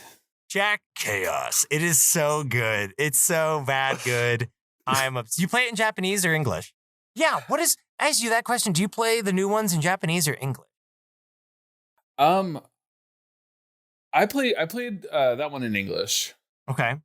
Jack Chaos. It is so good. It's so bad good. I'm Do you play it in Japanese or English? Yeah. I asked you that question. Do you play the new ones in Japanese or English? I played that one in English. Okay.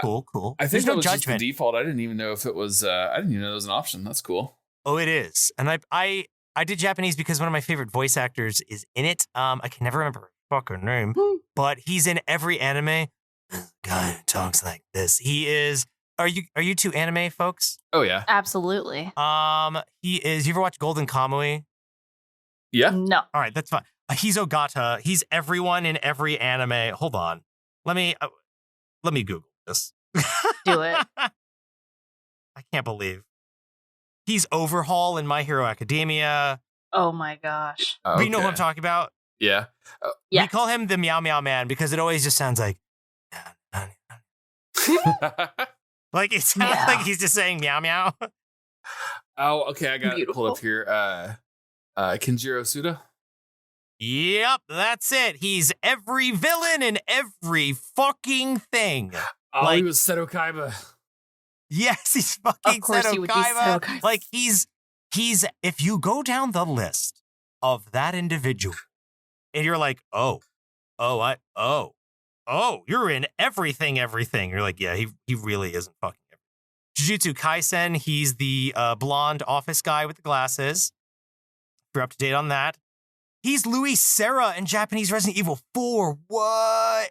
Cool. I think There's that no was judgment. just the default. I didn't even know if it was. I didn't even know it was an option. That's cool. Oh, it is. And I did Japanese because one of my favorite voice actors is in it. I can never remember his fucking name, but he's in every anime. Guy who talks like this. He is. Are you two anime folks? Oh yeah, absolutely. He is. You ever watch Golden Kamuy? Yeah. No. All right, that's fine. He's Ogata. He's everyone in every anime. Hold on. Let me Google this. Do it. I can't believe. He's Overhaul in My Hero Academia. Oh my gosh. Okay. You know who I'm talking about? Yeah. Yeah. We call him the Meow Meow Man because it always just sounds like like it sounds like he's just saying meow meow. Oh, okay. I got it pulled up here. Kenjiro Suda. Yep, that's it. He's every villain in every fucking thing. Oh, he was Seto Kaiba. Yes, he's fucking of course Seto he would Kaiba. be Seto Kaiba. Like he's if you go down the list of that individual and you're like, oh, you're in everything. You're like, yeah, he really isn't fucking everything. Jujutsu Kaisen, he's the blonde office guy with the glasses. If you're up to date on that. He's Louis Serra in Japanese Resident Evil 4. What?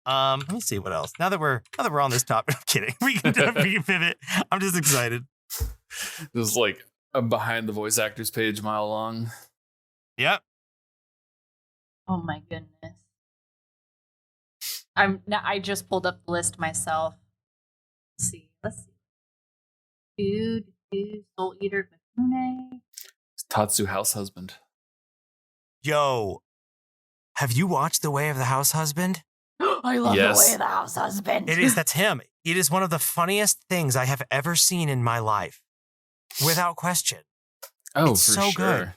Let me see what else. Now that we're on this topic, I'm kidding. We can pivot. I'm just excited. This is like a behind the voice actors page mile long. Yep. Oh my goodness. I just pulled up the list myself. Let's see. Dude, Soul Eater Mifune. Tatsu House Husband. Yo, have you watched The Way of the House Husband? I love The Way of the House Husband. That's him. It is one of the funniest things I have ever seen in my life. Without question. Oh, it's for so sure. Good.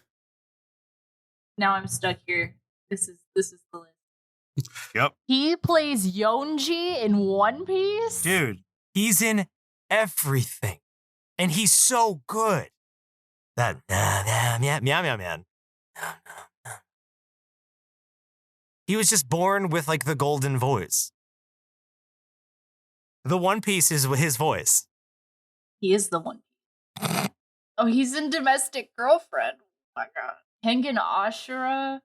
Now I'm stuck here. This is the list. Yep. He plays Yonji in One Piece? Dude, he's in everything. And he's so good. That meow meow man. He was just born with like the golden voice. The One Piece is his voice. He is the One Piece. Oh, he's in Domestic Girlfriend. Oh my god. Kengan Ashura.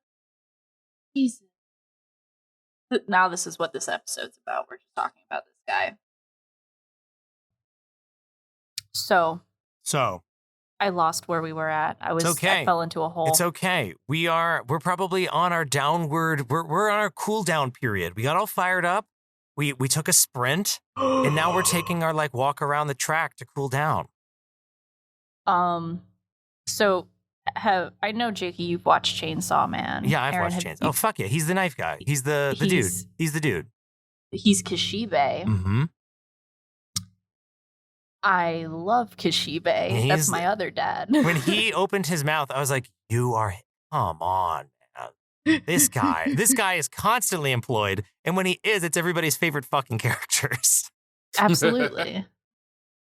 Jesus. Now this is what this episode's about. We're just talking about this guy. So I lost where we were at. I fell into a hole. It's okay. We're probably on our downward. We're on our cool down period. We got all fired up. We took a sprint, and now we're taking our like walk around the track to cool down. So I know, Jakey, you've watched Chainsaw Man. Yeah, I've watched Chainsaw. Oh fuck yeah, he's the knife guy. He's the dude. He's the dude. He's Kishibe. Mm-hmm. I love Kishibe. That's my other dad. When he opened his mouth, I was like, come on, man. This guy is constantly employed. And when he is, it's everybody's favorite fucking characters. Absolutely.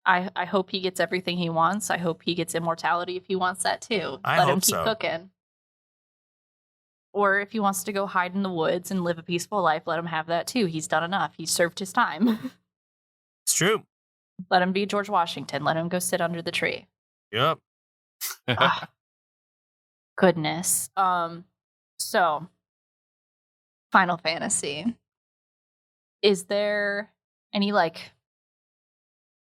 I hope he gets everything he wants. I hope he gets immortality if he wants that too. Let him keep cooking. Or if he wants to go hide in the woods and live a peaceful life, let him have that too. He's done enough. He's served his time. It's true. Let him be George Washington. Let him go sit under the tree. Yep. Goodness. So, Final Fantasy. Is there any, like,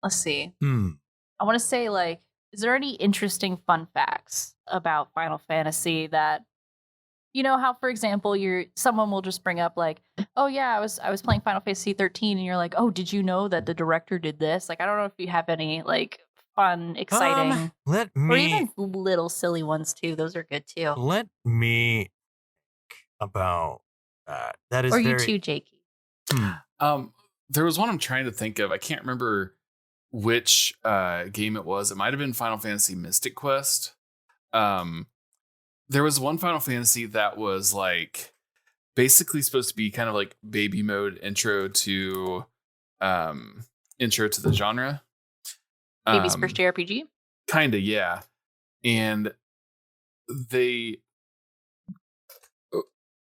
let's see. I want to say, like, is there any interesting fun facts about Final Fantasy that, you know how, for example, someone will just bring up like, oh yeah, I was playing Final Fantasy 13, and you're like, oh, did you know that the director did this? Like, I don't know if you have any like fun, exciting, or even little silly ones too. Those are good too. Let me think about that. That is, or you too, Jakey. There was one I'm trying to think of. I can't remember which game it was. It might have been Final Fantasy Mystic Quest. There was one Final Fantasy that was like basically supposed to be kind of like baby mode intro to the genre. Baby's first JRPG? Kinda, yeah. And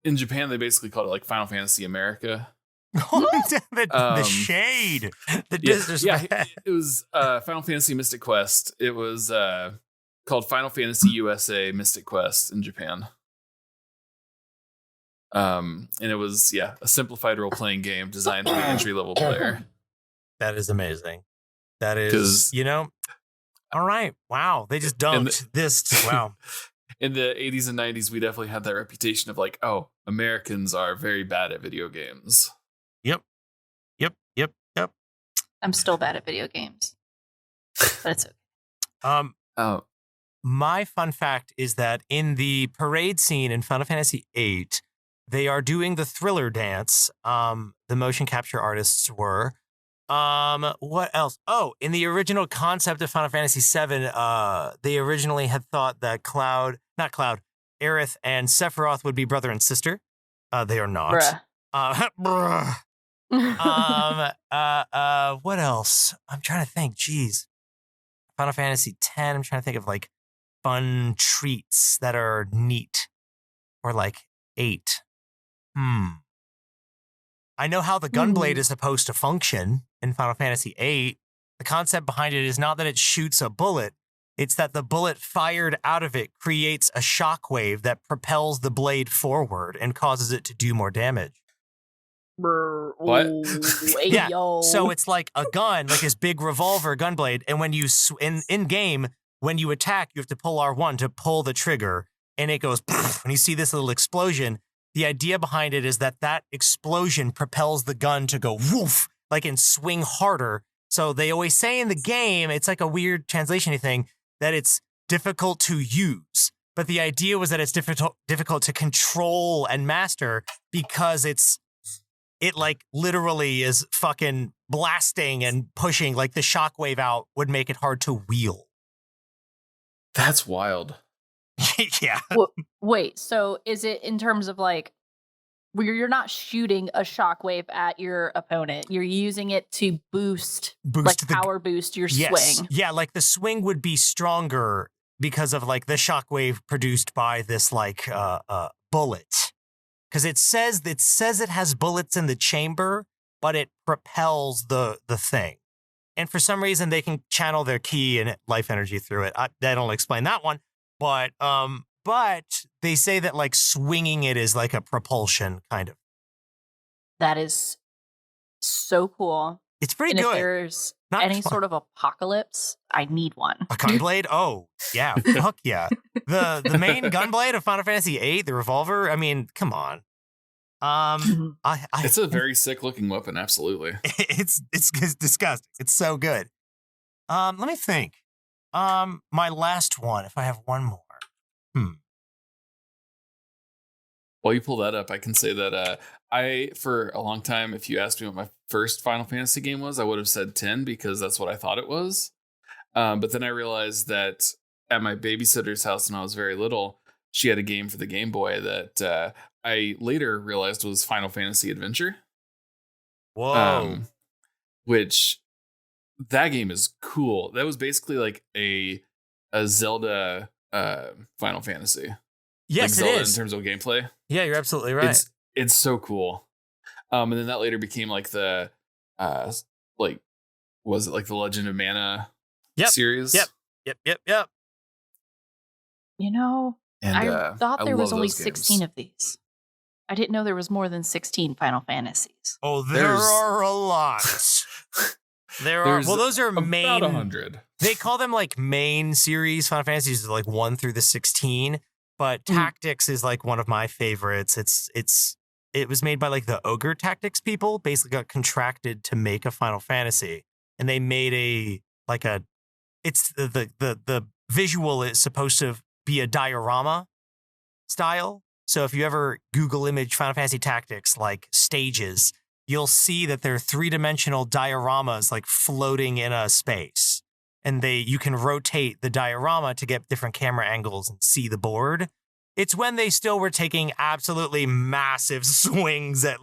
in Japan they basically called it like Final Fantasy America. the shade. The disrespect. Yeah, it was Final Fantasy Mystic Quest. It was called Final Fantasy USA Mystic Quest in Japan. And it was, a simplified role-playing game designed for the entry-level player. That is amazing. That is, all right. Wow. They just dumped this. Wow. In the 80s and 90s, we definitely had that reputation of like, oh, Americans are very bad at video games. Yep. I'm still bad at video games. But it's okay. My fun fact is that in the parade scene in Final Fantasy VIII, they are doing the Thriller dance. The motion capture artists were. What else? Oh, in the original concept of Final Fantasy VII, they originally had thought that Aerith and Sephiroth would be brother and sister. They are not. Bruh. What else? I'm trying to think. Jeez. Final Fantasy X, I'm trying to think of like fun treats that are neat. Or like 8. I know how the gunblade is supposed to function in Final Fantasy VIII. The concept behind it is not that it shoots a bullet. It's that the bullet fired out of it creates a shockwave that propels the blade forward and causes it to do more damage. What? Yeah. So it's like a gun, like this big revolver gunblade, and when you in game, when you attack, you have to pull R1 to pull the trigger, and it goes. When you see this little explosion, the idea behind it is that explosion propels the gun to go woof, like and swing harder. So they always say in the game, it's like a weird translation thing, that it's difficult to use. But the idea was that it's difficult to control and master because it like literally is fucking blasting and pushing, like the shockwave out would make it hard to wield. That's wild. Yeah. Wait, so is it in terms of like where you're not shooting a shockwave at your opponent. You're using it to boost power boost your swing. Yeah, like the swing would be stronger because of like the shockwave produced by this like bullet. Because it says it has bullets in the chamber, but it propels the thing. And for some reason, they can channel their ki and life energy through it. I don't explain that one, but they say that like swinging it is like a propulsion kind of. That is so cool. It's pretty and good. If there's any sort of apocalypse, I need one. A gunblade? Oh, yeah. Fuck yeah. The main gunblade of Final Fantasy VIII, the revolver. I mean, come on. It's a very sick looking weapon. Absolutely. It's disgusting. It's so good. Let me think. My last one, if I have one more. While you pull that up, I can say that I, for a long time, if you asked me what my first Final Fantasy game was, I would have said 10 because that's what I thought it was. But then I realized that at my babysitter's house when I was very little, she had a game for the Game Boy that I later realized was Final Fantasy Adventure. Whoa. Which, that game is cool. That was basically like a Zelda Final Fantasy. Yes, like Zelda it is. In terms of gameplay. Yeah, you're absolutely right. It's so cool. And then that later became like the was it like the Legend of Mana series? Yep. You know, and, I thought there was only games. 16 of these. I didn't know there was more than 16 Final Fantasies. Oh, there are a lot. Those are main. About 100. They call them like main series Final Fantasies, like 1 through the 16. But Tactics is like one of my favorites. It was made by like the Ogre Tactics people. Basically, got contracted to make a Final Fantasy, and they made it's the visual is supposed to be a diorama style. So if you ever Google image Final Fantasy Tactics like stages, you'll see that they're 3-dimensional dioramas like floating in a space. And you can rotate the diorama to get different camera angles and see the board. It's when they still were taking absolutely massive swings at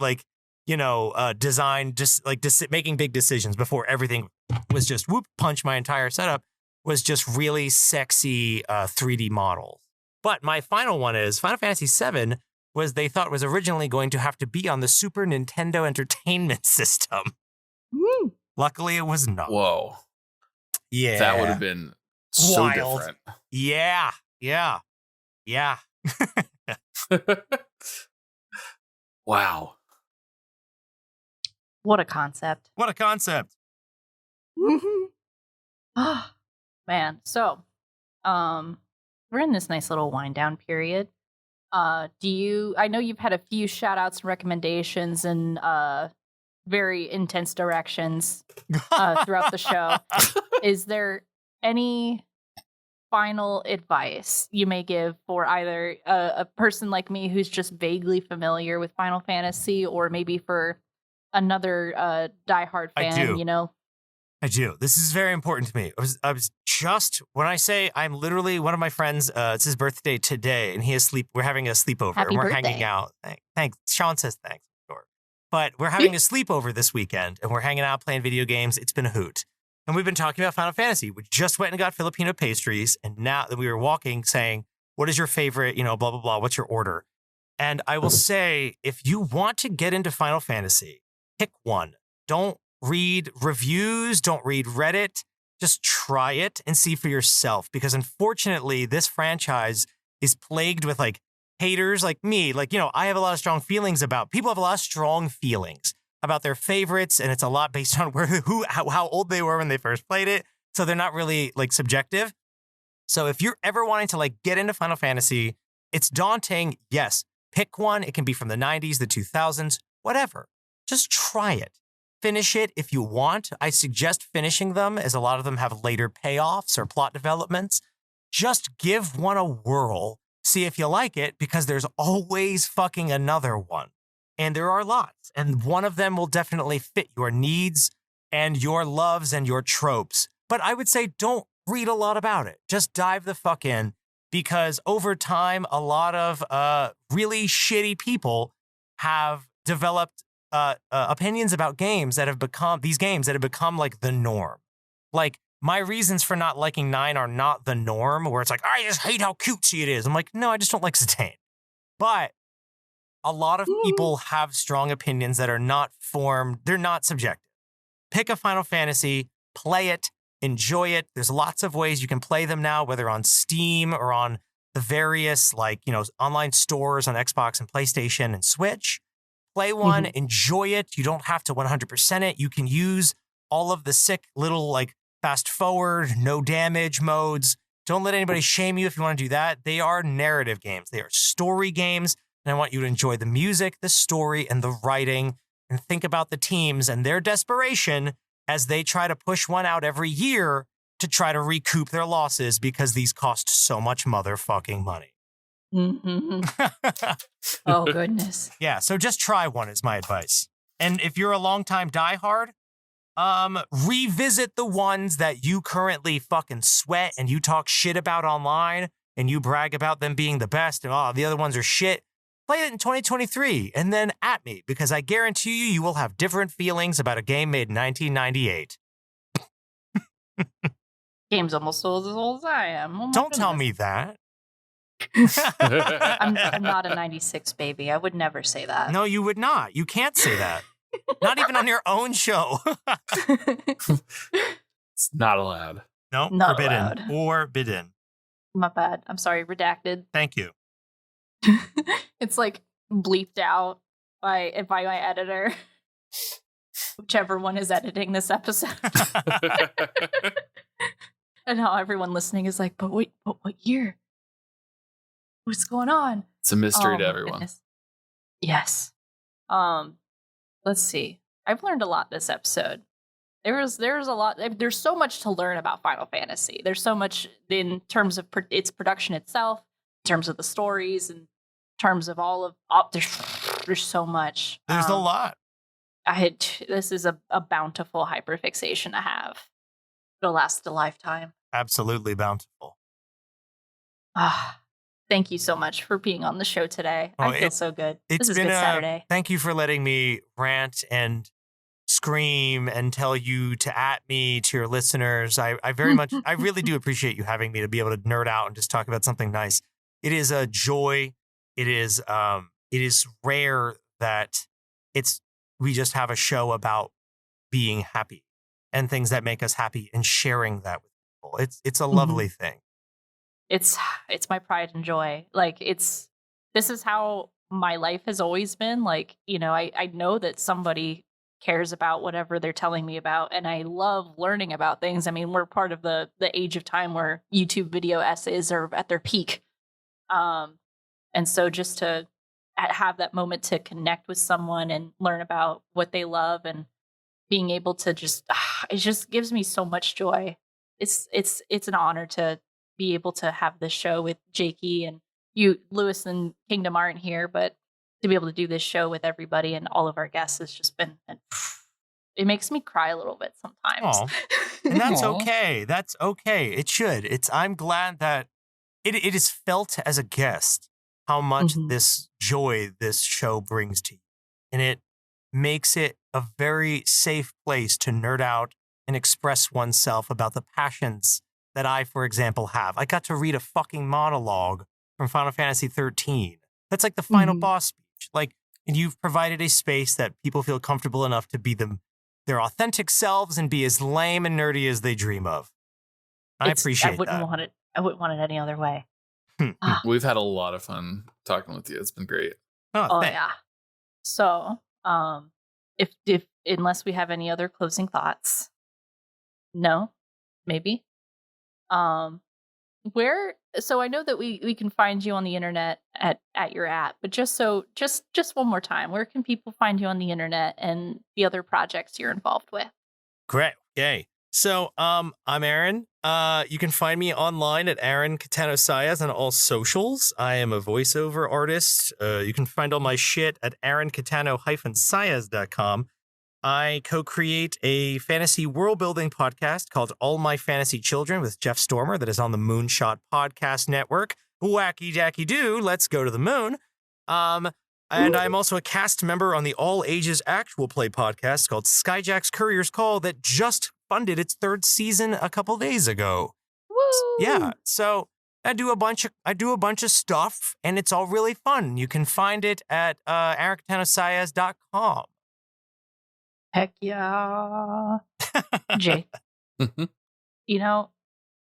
design, just like making big decisions before everything was just punch. My entire setup was just really sexy 3D models. But my final one is Final Fantasy VII they thought was originally going to have to be on the Super Nintendo Entertainment System. Woo. Luckily, it was not. Whoa. Yeah. That would have been so wild. Different. Yeah. Wow. What a concept. Oh, man. So, we're in this nice little wind down period. I know you've had a few shout outs and recommendations and very intense directions throughout the show. Is there any final advice you may give for either a person like me who's just vaguely familiar with Final Fantasy, or maybe for another diehard fan? I do. This is very important to me. I was just, when I say I'm literally one of my friends, it's his birthday today, and we're having a sleepover. Happy and we're birthday. hanging out. Thanks. Sean says thanks. Sure. But we're having a sleepover this weekend, and we're hanging out playing video games. It's been a hoot. And we've been talking about Final Fantasy. We just went and got Filipino pastries, and now that we were walking saying, what is your favorite, blah, blah, blah, what's your order? And I will say, if you want to get into Final Fantasy, pick one. Don't read reviews, don't read Reddit, just try it and see for yourself. Because unfortunately, this franchise is plagued with haters like me. I have a lot of strong feelings people have a lot of strong feelings about their favorites, and it's a lot based on how old they were when they first played it. So they're not really subjective. So if you're ever wanting to get into Final Fantasy, it's daunting. Yes, pick one. It can be from the 90s, the 2000s, whatever. Just try it. Finish it if you want. I suggest finishing them, as a lot of them have later payoffs or plot developments. Just give one a whirl. See if you like it, because there's always fucking another one. And there are lots. And one of them will definitely fit your needs and your loves and your tropes. But I would say don't read a lot about it. Just dive the fuck in, because over time, a lot of really shitty people have developed opinions about games that have become like the norm. Like, my reasons for not liking 9 are not the norm, where it's like, I just hate how cutesy it is. I'm like, no, I just don't like Zidane. But a lot of people have strong opinions that are not formed. They're not subjective. Pick a Final Fantasy, play it, enjoy it. There's lots of ways you can play them now, whether on Steam or on the various, like, you know, online stores on Xbox and PlayStation and Switch. Play one, enjoy it. You don't have to 100% it. You can use all of the sick little, like, fast forward, no damage modes. Don't let anybody shame you if you want to do that. They are narrative games. They are story games. And I want you to enjoy the music, the story, and the writing, and think about the teams and their desperation as they try to push one out every year to try to recoup their losses because these cost so much motherfucking money. Oh, goodness. Yeah, so just try one is my advice. And if you're a longtime diehard, revisit the ones that you currently fucking sweat and you talk shit about online and you brag about them being the best and the other ones are shit. Play it in 2023 and then at me, because I guarantee you will have different feelings about a game made in 1998. Game's almost as old as I am. Oh, don't tell me that. I'm not a 96 baby. I would never say that. No, you would not. You can't say that. Not even on your own show. It's not allowed. No, not forbidden. allowed. Forbidden. My bad. I'm sorry. Redacted. Thank you. It's like bleeped out by my editor. Whichever one is editing this episode. And how everyone listening is like, but wait, what year? What's going on? It's a mystery to everyone. Goodness. Yes. Let's see. I've learned a lot this episode. There's a lot. There's so much to learn about Final Fantasy. There's so much in terms of its production itself, in terms of the stories, and in terms of all of there's so much. There's a lot. This is a bountiful hyperfixation to have. It'll last a lifetime. Absolutely bountiful. Thank you so much for being on the show today. I feel so good. This is a good Saturday. Thank you for letting me rant and scream and tell you to at me to your listeners. I very much, I really do appreciate you having me to be able to nerd out and just talk about something nice. It is a joy. It is rare that we just have a show about being happy and things that make us happy and sharing that with people. It's a lovely thing. It's my pride and joy. Like, this is how my life has always been. Like, you know, I know that somebody cares about whatever they're telling me about, and I love learning about things. I mean, we're part of the age of time where YouTube video essays are at their peak. And so just to have that moment to connect with someone and learn about what they love and being able to it just gives me so much joy. It's an honor to be able to have this show with Jakey, and you, Lewis and Kingdom aren't here, but to be able to do this show with everybody and all of our guests has just been, it makes me cry a little bit sometimes. And that's okay. That's okay. It should. I'm glad that it is felt as a guest how much this joy this show brings to you. And it makes it a very safe place to nerd out and express oneself about the passions that I, for example, have. I got to read a fucking monologue from Final Fantasy 13. That's like the final boss speech. Like, and you've provided a space that people feel comfortable enough to be their authentic selves and be as lame and nerdy as they dream of. I appreciate that. I wouldn't want it any other way. We've had a lot of fun talking with you. It's been great. Oh yeah. So, if unless we have any other closing thoughts, no, maybe. So I know that we can find you on the internet at your app, but just one more time, where can people find you on the internet and the other projects you're involved with? Great. Okay. So, I'm Aaron. You can find me online at Aaron Catano-Saez on all socials. I am a voiceover artist. You can find all my shit at aaroncatano-saez.com. I co-create a fantasy world-building podcast called All My Fantasy Children with Jeff Stormer that is on the Moonshot Podcast Network. Wacky dacky do, let's go to the moon. And I'm also a cast member on the All Ages Actual Play podcast called Skyjack's Courier's Call that just funded its 3rd season a couple days ago. Woo! Yeah, so I do a bunch of stuff, and it's all really fun. You can find it at Catano-Saez.com. Heck yeah. Jay, you know,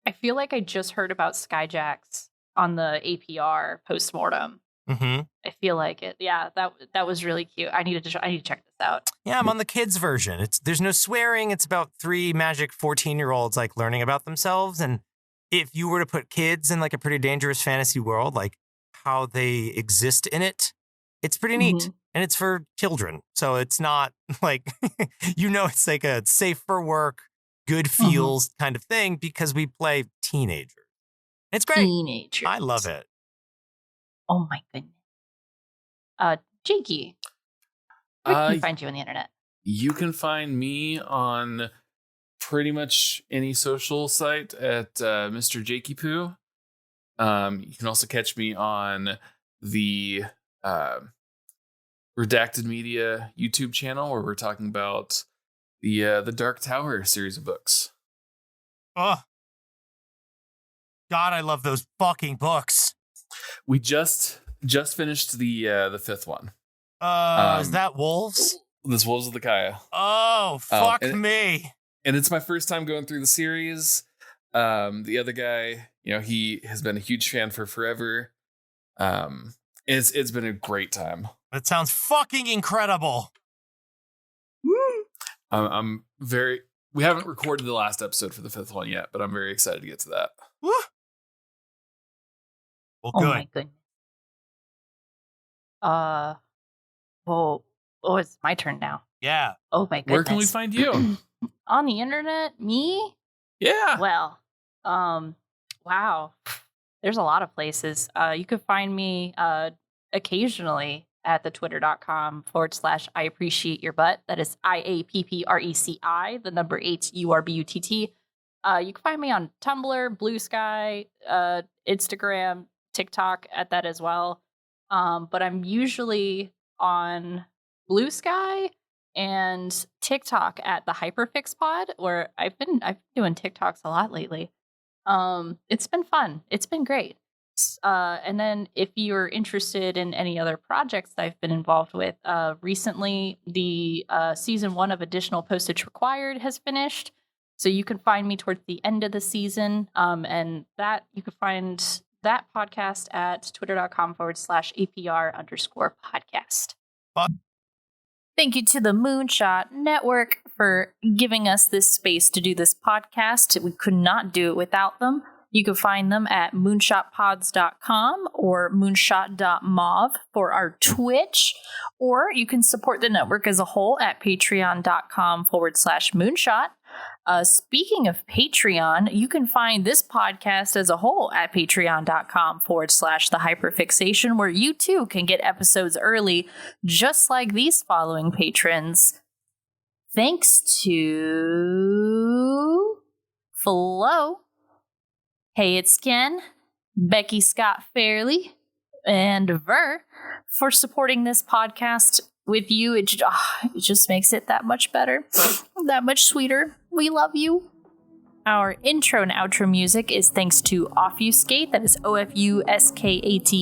I feel like I just heard about Skyjacks on the APR postmortem. Mm-hmm. I feel like it. Yeah, that was really cute. I need to check this out. Yeah, I'm on the kids version. There's no swearing. It's about 3 magic 14-year-olds like learning about themselves. And if you were to put kids in like a pretty dangerous fantasy world, like how they exist in it, it's pretty neat. And it's for children. So it's not like, it's like a safe for work, good feels kind of thing because we play teenagers. It's great. Teenagers. I love it. Oh my goodness. Jakey, where can we find you on the internet? You can find me on pretty much any social site at Mr. Jakey Poo. You can also catch me on the Redacted Media YouTube channel where we're talking about the Dark Tower series of books. Oh, God, I love those fucking books. We just finished the 5th one. Is that Wolves? This Wolves of the Kaya. Oh, fuck me. And it's my first time going through the series. The other guy, he has been a huge fan for forever. It's been a great time. That sounds fucking incredible. I'm very. We haven't recorded the last episode for the 5th one yet, but I'm very excited to get to that. Woo. Well, good. Oh my goodness. It's my turn now. Yeah. Oh my goodness. Where can we find you? On the internet? Me? Yeah. Well, wow. There's a lot of places. You could find me occasionally at the twitter.com/I appreciate your butt. That is IAPPRECI, the number 8 URBUTT. You can find me on Tumblr, Blue Sky, Instagram, TikTok at that as well. But I'm usually on Blue Sky and TikTok at the Hyperfix Pod, where I've been doing TikToks a lot lately. It's been fun. It's been great. And then if you're interested in any other projects that I've been involved with, recently the season 1 of Additional Postage Required has finished. So you can find me towards the end of the season. And that you can find that podcast at twitter.com/APR_podcast. Thank you to the Moonshot Network for giving us this space to do this podcast. We could not do it without them. You can find them at moonshotpods.com or moonshot.mov for our Twitch, or you can support the network as a whole at patreon.com/moonshot. Speaking of Patreon, you can find this podcast as a whole at patreon.com/the Hyperfixation, where you too can get episodes early, just like these following patrons. Thanks to Flo, Hey It's Ken, Becky Scott Fairley, and Ver for supporting this podcast with you. It just makes it that much better, that much sweeter. We love you. Our intro and outro music is thanks to Offuscate. That is OFUSKATE.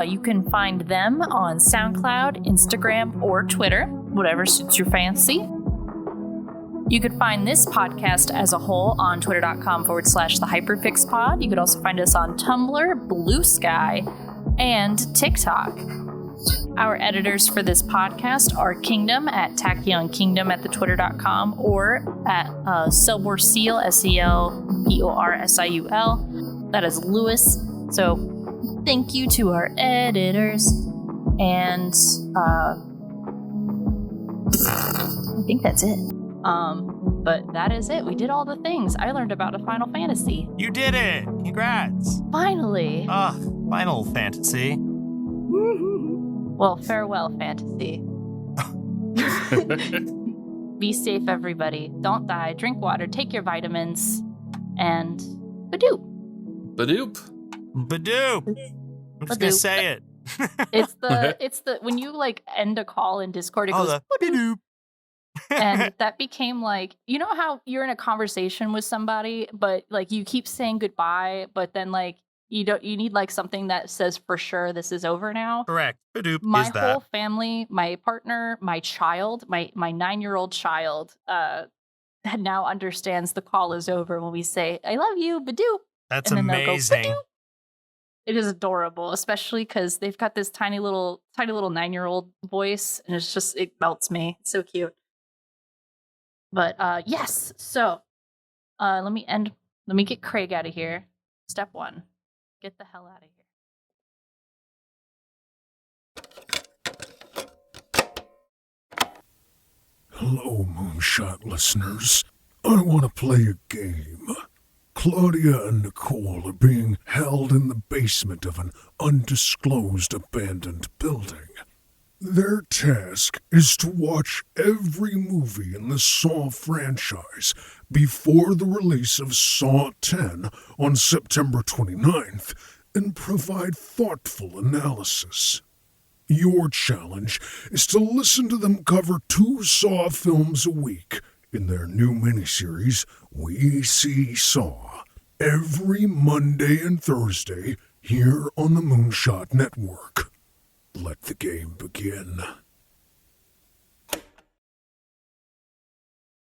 You can find them on SoundCloud, Instagram, or Twitter, whatever suits your fancy. You could find this podcast as a whole on twitter.com/the Hyperfixpod. You could also find us on Tumblr, Blue Sky, and TikTok. Our editors for this podcast are Kingdom at Tachyon Kingdom at the twitter.com or at Selborsiul, SELBORSIUL. That is Lewis. So thank you to our editors. And I think that's it. But that is it. We did all the things. I learned about a Final Fantasy. You did it! Congrats! Finally! Final Fantasy. Well, farewell, Fantasy. Be safe, everybody. Don't die. Drink water. Take your vitamins. And badoop. Badoop. Badoop. I'm just going to say it. It's the when you like end a call in Discord, it goes the and that became like, you know how you're in a conversation with somebody, but like you keep saying goodbye, but then like you need like something that says for sure this is over now. Correct. Badoop My is that. whole family, my partner, my child, my 9-year-old child, now understands the call is over when we say "I love you, Badoop." That's and then amazing. They'll go, Badoop. It is adorable, especially because they've got this tiny little 9-year-old voice, and it melts me. It's so cute. But yes, so let me get Craig out of here. Step 1, get the hell out of here. Hello, Moonshot listeners. I want to play a game. Claudia and Nicole are being held in the basement of an undisclosed abandoned building. Their task is to watch every movie in the Saw franchise before the release of Saw 10 on September 29th and provide thoughtful analysis. Your challenge is to listen to them cover 2 Saw films a week in their new miniseries, We See Saw, every Monday and Thursday here on the Moonshot Network. Let the game begin.